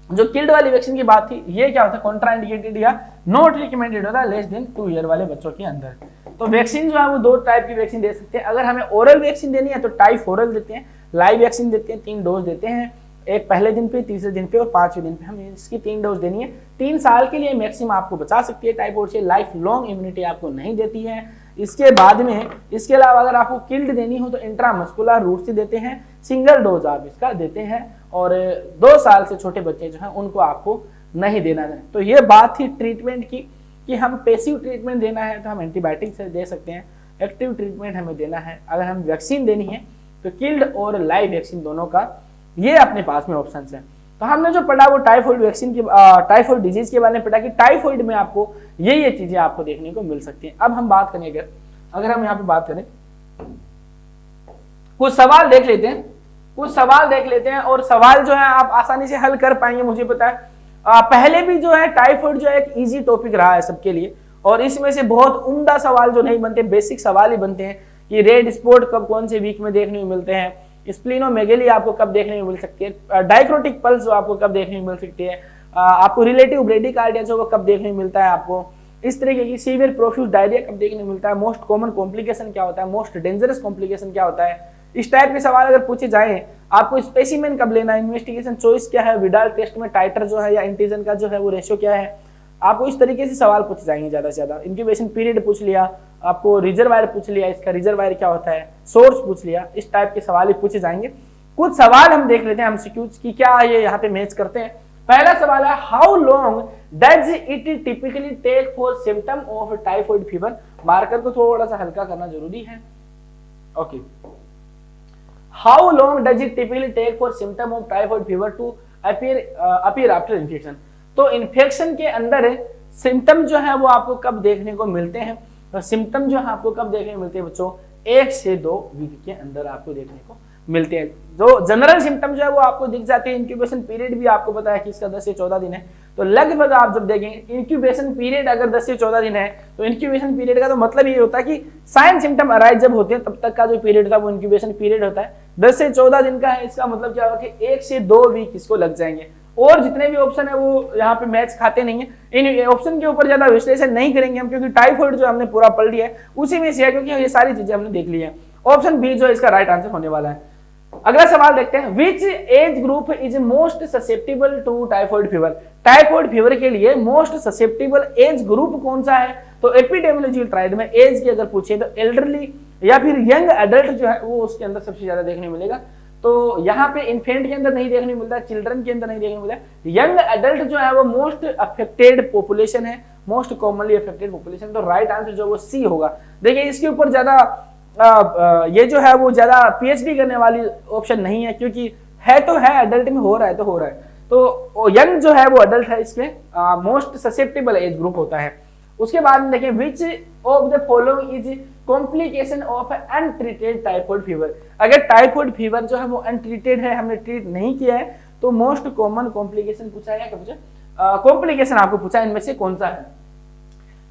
जो किल्ड वाली वैक्सीन की बात थी, ये क्या होता है कॉन्ट्राइंडिकेटेड या नॉट रिकमेंडेड होता है लेस देन 2 ईयर वाले बच्चों के अंदर। तो वैक्सीन जो है वो 2 टाइप की वैक्सीन दे सकते हैं। अगर हमें ओरल वैक्सीन देनी है तो टाइफोरल देते हैं, लाइव वैक्सीन देते हैं, 3 डोज देते हैं, एक पहले दिन पे, तीसरे दिन पे और 5वें दिन पे हमें इसकी 3 डोज देनी है। 3 साल के लिए मैक्सिमम आपको बचा सकती है टाइफॉइड से, लाइफ लॉन्ग इम्यूनिटी आपको नहीं देती है। इसके बाद में इसके अलावा अगर आपको किल्ड देनी हो तो इंट्रामस्कुलर रूट से देते हैं, सिंगल डोज आप इसका देते हैं, और 2 साल से छोटे बच्चे जो हैं उनको आपको नहीं देना है। तो ये बात थी ट्रीटमेंट की कि हम पैसिव ट्रीटमेंट देना है तो हम एंटीबायोटिक से दे सकते हैं, एक्टिव ट्रीटमेंट हमें देना है अगर हम वैक्सीन देनी है तो किल्ड और लाइव वैक्सीन दोनों का ये अपने पास में ऑप्शन है। तो हमने जो पढ़ा वो टाइफॉइड वैक्सीन की टाइफॉइड डिजीज के बारे में पढ़ा कि टाइफॉइड में आपको ये चीजें आपको देखने को मिल सकती हैं। अब हम बात करेंगे, अगर हम यहाँ पे बात करें कुछ सवाल देख लेते हैं और सवाल जो है आप आसानी से हल कर पाएंगे, मुझे पता है। पहले भी जो है टाइफॉइड जो है एक इजी टॉपिक रहा है सबके लिए, और इसमें से बहुत उम्दा सवाल जो नहीं बनते, बेसिक सवाल ही बनते हैं कि रेड स्पॉट कब कौन से वीक में देखने को मिलते हैं, स्प्लीनोमेगेली आपको कब देखने को मिल सकती है, डाइक्रोटिक पल्स जो आपको कब देखने को मिल सकती है, आपको रिलेटिव ब्रेडिकार्डिया जो कब देखने को मिलता है, आपको इस तरीके की सीवियर प्रोफ्यूज डायरिया कब देखने को मिलता है, मोस्ट कॉमन कॉम्प्लिकेशन क्या होता है, मोस्ट डेंजरस कॉम्प्लिकेशन क्या होता है, इस टाइप के सवाल अगर पूछे जाए। आपको स्पेसिमेन कब लेना है, इन्वेस्टिगेशन चॉइस क्या है, विडाल टेस्ट में टाइटर जो है या एंटीजन का जो है वो रेशियो क्या है, आपको इस तरीके से सवाल पूछे जाएंगे ज्यादा से ज्यादा। इंक्यूबेशन पीरियड पूछ लिया, आपको रिजर्वायर पूछ लिया, इसका रिजर्वायर क्या होता है, सोर्स पूछ लिया, इस टाइप के सवाल ही पूछे जाएंगे। कुछ सवाल हम देख लेते हैं एमसीक्यूज की क्या ये यहाँ पे मैच करते हैं। पहला सवाल है how long does it typically take for symptom of typhoid fever. Marker को थोड़ा सा हल्का करना जरूरी है। Okay, how long does it typically take for symptom of typhoid fever to appear after infection. तो इन्फेक्शन के अंदर सिम्टम जो है वो आपको कब देखने को मिलते हैं, तो सिम्टम जो है आपको कब देखने को मिलते हैं बच्चों, 1 से 2 वीक के अंदर आपको देखने को मिलते हैं। जो जनरल सिम्टम जो है वो आपको दिख जाते हैं। इंक्यूबेशन पीरियड भी आपको पता है कि इसका 10 से 14 दिन है। तो लगभग आप जब देखेंगे इंक्यूबेशन पीरियड अगर 10 से 14 दिन है तो इंक्यूबेशन पीरियड का तो मतलब ये होता है कि साइन सिम्टम अराइज जब होते हैं तब तक का जो पीरियड था वो इंक्यूबेशन पीरियड होता है। 10 से 14 दिन का है, इसका मतलब क्या होगा कि 1 से 2 वीक इसको लग जाएंगे। और जितने भी ऑप्शन है वो यहाँ पे मैच खाते नहीं है। इन ऑप्शन के ऊपर ज्यादा विश्लेषण नहीं करेंगे हम, क्योंकि टाइफॉइड जो हमने पूरा पढ़ लिया है उसी में से है, क्योंकि ये सारी चीजें हमने देख ली है। ऑप्शन बी जो इसका राइट आंसर होने वाला है। अगला सवाल देखते हैं, which age group is most susceptible to typhoid fever. Typhoid fever के लिए मोस्ट ससेप्टेबल एज ग्रुप कौन सा है, तो एपिडेमियोलॉजिकल ट्रायल में एज की अगर पूछे तो एल्डरली या फिर यंग एडल्ट जो है वो उसके अंदर सबसे ज्यादा देखने मिलेगा। तो यहाँ पे इन्फेंट के अंदर नहीं देखने मिलता, चिल्ड्रन के अंदर नहीं देखने मिलता। यंग एडल्ट जो है वो मोस्ट अफेक्टेड पॉपुलेशन है, मोस्ट कॉमनली अफेक्टेड पॉपुलेशन। तो राइट आंसर जो वो सी होगा। देखिए इसके ऊपर ज्यादा ये जो है वो ज्यादा पीएचडी करने वाली ऑप्शन नहीं है, क्योंकि है तो है एडल्ट में हो रहा है तो हो रहा है। तो यंग जो है वो एडल्ट है, इसके मोस्ट ससेप्टेबल एज ग्रुप होता है। उसके बाद में देखें, which of the following is complication of untreated typhoid fever. अगर टाइफॉइड फीवर जो है वो अनट्रीटेड है, हमने ट्रीट नहीं किया है, तो मोस्ट कॉमन कॉम्प्लिकेशन पूछा है, क्या पूछा, कॉम्प्लिकेशन आपको पूछा है, इनमें से कौन सा है।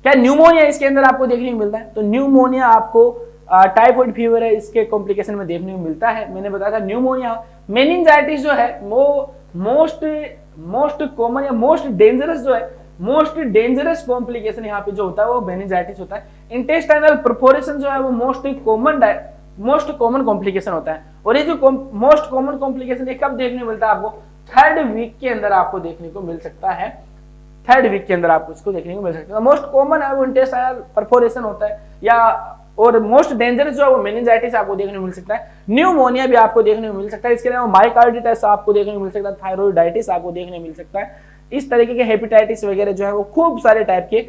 क्या न्यूमोनिया इसके अंदर आपको देखने को मिलता है, तो न्यूमोनिया आपको टाइफॉइड फीवर है इसके कॉम्प्लिकेशन में देखने को मिलता है। मैंने बताया था न्यूमोनिया। मेनिंजाइटिस जो है वो मोस्ट कॉमन या मोस्ट डेंजरस जो है मोस्ट डेंजरस कॉम्प्लिकेशन यहाँ पे जो होता है वो मेनिंजाइटिस होता है। इंटेस्टाइनल परफोरेशन जो है वो मोस्ट कॉमन कॉम्प्लिकेशन होता है। और ये जो मोस्ट कॉमन कॉम्प्लिकेशन ये कब देखने को मिलता है? आपको 3rd वीक के अंदर आपको देखने को मिल सकता है। 3rd वीक के अंदर आपको इसको देखने को मिल सकता है। मोस्ट कॉमन है वो इंटेस्टाइनल परफोरेशन होता है, या और मोस्ट डेंजरस जो है वो मेनिंजाइटिस आपको देखने को मिल सकता है। न्यूमोनिया भी आपको देखने को मिल सकता है। इसके अलावा माइकार्डिटिस आपको देखने को मिल सकता है, थायराइडाइटिस आपको देखने को मिल सकता है। इस तरीके के हेपेटाइटिस वगैरह जो है वो खूब सारे टाइप के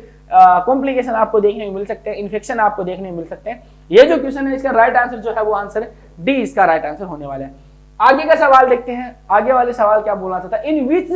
कॉम्प्लिकेशन आपको देखने को मिल सकते हैं, इन्फेक्शन आपको देखने को मिल सकते हैं। ये जो क्वेश्चन है इसका राइट आंसर जो है वो आंसर डी इसका राइट आंसर होने वाला है। आगे का सवाल देखते हैं। आगे वाले सवाल क्या बोलना चाहता है? In which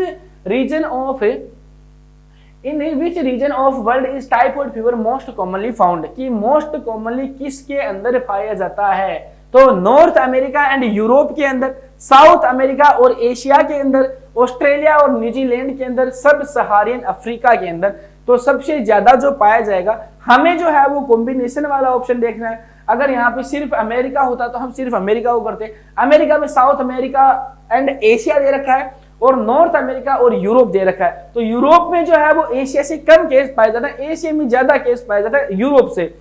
region of world is typhoid fever most commonly found, कि मोस्ट कॉमनली किसके अंदर पाया जाता है? तो नॉर्थ अमेरिका एंड यूरोप के अंदर, साउथ अमेरिका और एशिया के अंदर, ऑस्ट्रेलिया और न्यूजीलैंड के अंदर, सब सहारियन अफ्रीका के अंदर। तो सबसे ज्यादा जो पाया जाएगा, हमें जो है वो कॉम्बिनेशन वाला ऑप्शन देखना है। अगर यहाँ पे सिर्फ अमेरिका होता तो हम सिर्फ अमेरिका को करते। अमेरिका में साउथ अमेरिका एंड एशिया दे रखा है और नॉर्थ अमेरिका और यूरोप दे रखा है। तो यूरोप में जो है वो एशिया से कम केस पाया जाता है, एशिया में ज्यादा केस पाया जाता है यूरोप से।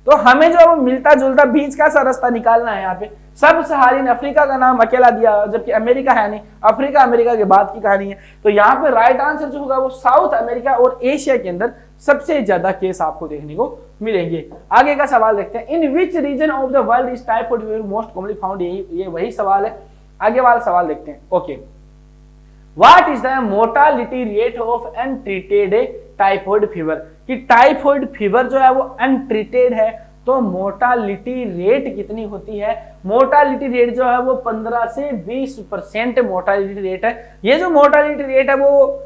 तो हमें जो है वो मिलता जुलता बीच का सा रास्ता निकालना है। यहाँ पे सब सहारिन अफ्रीका का नाम अकेला दिया, जबकि अमेरिका है नहीं, अफ्रीका अमेरिका के बाद की कहानी है। तो यहाँ पे राइट आंसर जो होगा वो साउथ अमेरिका और एशिया के अंदर सबसे ज्यादा केस आपको देखने को मिलेंगे। आगे का सवाल देखते हैं। In which region of the world is typhoid fever most commonly found, ये वही सवाल है। आगे वाला सवाल देखते हैं। Okay, what is the mortality rate of untreated typhoid fever, कि टाइफाइड फीवर जो है वो अनट्रीटेड है तो मोर्टालिटी रेट कितनी होती है? मोर्टालिटी रेट जो है वो 15 से 20% मोर्टालिटी रेट है। ये जो मोर्टालिटी रेट है वो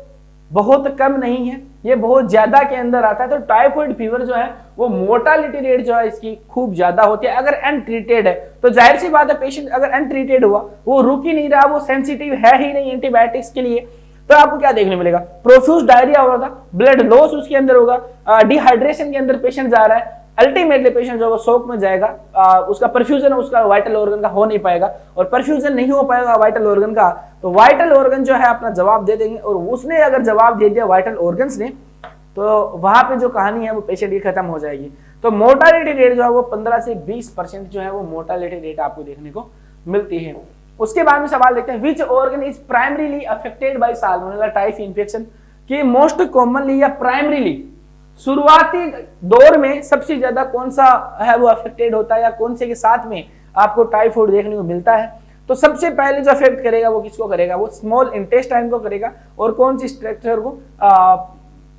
बहुत कम नहीं है, ये बहुत ज्यादा के अंदर आता है। तो टाइफाइड फीवर जो है वो मोर्टालिटी रेट जो है इसकी खूब ज्यादा होती है अगर अनट्रीटेड है। तो जाहिर सी बात है, पेशेंट अगर अनट्रीटेड हुआ, वो रुक ही नहीं रहा, वो सेंसिटिव है ही नहीं एंटीबायोटिक्स के लिए, तो आपको क्या देखने मिलेगा? प्रोफ्यूज डायरिया होगा, ब्लड लॉस उसके अंदर होगा, डिहाइड्रेशन के अंदर पेशेंट जा रहा है, अल्टीमेटली पेशेंट जो है वो शॉक में जाएगा, उसका परफ्यूजन उसका वाइटल ऑर्गन का हो नहीं पाएगा, और परफ्यूजन नहीं हो पाएगा वाइटल ऑर्गन का, तो वाइटल ऑर्गन जो है अपना जवाब दे देंगे, और उसने अगर जवाब दे दिया वाइटल ऑर्गन्स ने, तो वहां पे जो कहानी है वो पेशेंट की खत्म हो जाएगी। तो मोर्टालिटी रेट जो है वो 15 से 20% जो है वो मोर्टालिटी रेट आपको देखने को मिलती है। उसके बाद में सवाल देखते हैं, which organ is primarily affected by salmonella typhi infection, कि मोस्ट कॉमनली या प्राइमरीली शुरुआती दौर में सबसे ज्यादा कौन सा है वो अफेक्टेड होता है, या कौन से के साथ में आपको टाइफाइड देखने को मिलता है? तो सबसे पहले जो अफेक्ट करेगा वो किसको करेगा? वो स्मॉल इंटेस्टाइन को करेगा। और कौन सी स्ट्रक्चर को?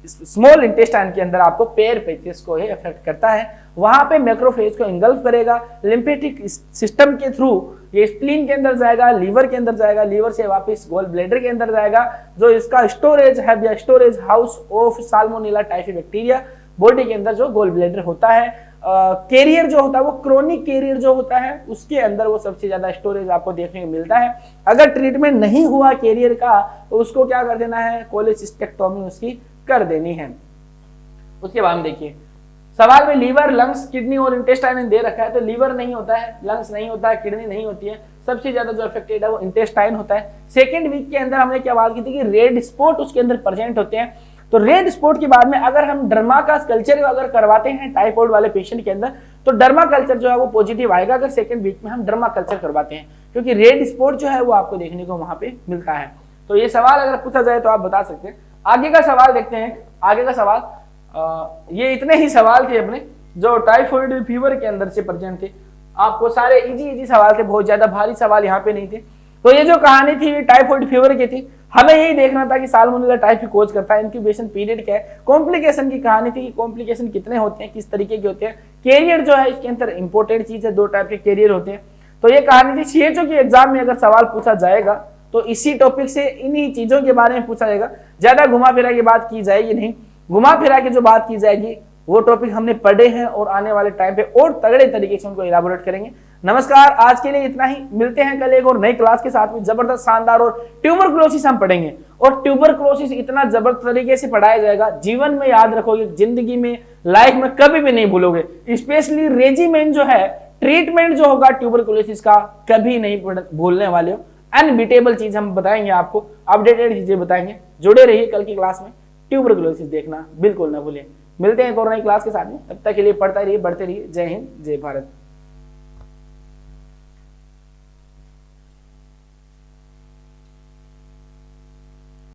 स्मॉल इंटेस्टाइन के अंदर आपको पेरिपेचियस को ही अफेक्ट करता है। वहां पे मैक्रोफेज को इंगल्फ करेगा। लिम्फेटिक सिस्टम के थ्रू ये स्प्लीन के अंदर जाएगा, लीवर के अंदर जाएगा, लीवर से वापस गोल ब्लैडर के अंदर जाएगा, जो इसका स्टोरेज है या storage house of salmonella typhi bacteria body के अंदर जो गोल ब्लैडर होता है। कैरियर जो होता है वो क्रोनिक कैरियर जो होता है उसके अंदर वो सबसे ज्यादा स्टोरेज आपको देखने को मिलता है। अगर ट्रीटमेंट नहीं हुआ कैरियर का तो उसको क्या कर देना है? कोलेसिस्टेक्टोमी उसकी कर देनी है। उसके बाद में देखिए सवाल में लीवर, लंग्स, किडनी और इंटेस्टाइन दे रखा है, तो लीवर नहीं होता है, लंग्स नहीं होता है, किडनी नहीं होती है, सबसे ज्यादा जो अफेक्टेड है वो इंटेस्टाइन होता है। सेकेंड वीक के अंदर हमने क्या बात की थी कि रेड स्पॉट उसके अंदर प्रेजेंट होते हैं। तो रेड स्पॉट के बाद में अगर हम डर्मा का कल्चर अगर करवाते हैं टाइफाइड वाले पेशेंट के अंदर, तो डर्मा कल्चर जो है वो पॉजिटिव आएगा अगर सेकेंड वीक में हम डर्मा कल्चर करवाते हैं, क्योंकि रेड स्पॉट जो है वो आपको देखने को वहां पे मिलता है। तो ये सवाल अगर पूछा जाए तो आप बता सकते हैं। आगे का सवाल देखते हैं। आगे का सवाल ये इतने ही सवाल थे अपने जो टाइफाइड फीवर के अंदर से प्रेजेंट थे। आपको सारे इजी सवाल थे, बहुत ज्यादा भारी सवाल यहाँ पे नहीं थे। तो ये जो कहानी थी टाइफाइड फीवर की थी, हमें यही देखना था कि साल्मोनेला टाइफी कोज करता है, इंक्यूबेशन पीरियड क्या है, कॉम्प्लिकेशन की कहानी थी कि कॉम्प्लिकेशन कितने होते हैं, किस तरीके के होते हैं, कैरियर जो है इसके अंदर इंपॉर्टेंट चीज है, 2 टाइप के कैरियर होते हैं। तो ये कहानी थी। सीएचओ के एग्जाम में अगर सवाल पूछा जाएगा तो इसी टॉपिक से इन्हीं चीजों के बारे में पूछा जाएगा, ज्यादा घुमा फिरा की बात की जाएगी नहीं। घुमा फिरा के जो बात की जाएगी वो टॉपिक हमने पढ़े हैं और आने वाले टाइम पे और तगड़े तरीके से उनको इलाबोरेट करेंगे। नमस्कार, आज के लिए इतना ही। मिलते हैं कल एक और नई क्लास के साथ में, जबरदस्त शानदार और ट्यूबरक्लोसिस हम पढ़ेंगे। और ट्यूबरक्लोसिस इतना जबरदस्त तरीके से पढ़ाया जाएगा, जीवन में याद रखोगे, जिंदगी में, लाइफ में कभी भी नहीं भूलोगे। स्पेशली रेजिमेंट जो है, ट्रीटमेंट जो होगा ट्यूबरक्लोसिस का, कभी नहीं भूलने वाले हो। अनबीटेबल चीज हम बताएंगे आपको, अपडेटेड चीजें बताएंगे। जुड़े रहिए कल की क्लास में। ट्यूबरकुलोसिस देखना बिल्कुल ना भूलें। मिलते हैं कोरोना क्लास के साथ में, तब तक के लिए पढ़ते रहिए, बढ़ते रहिए। जय हिंद, जय भारत।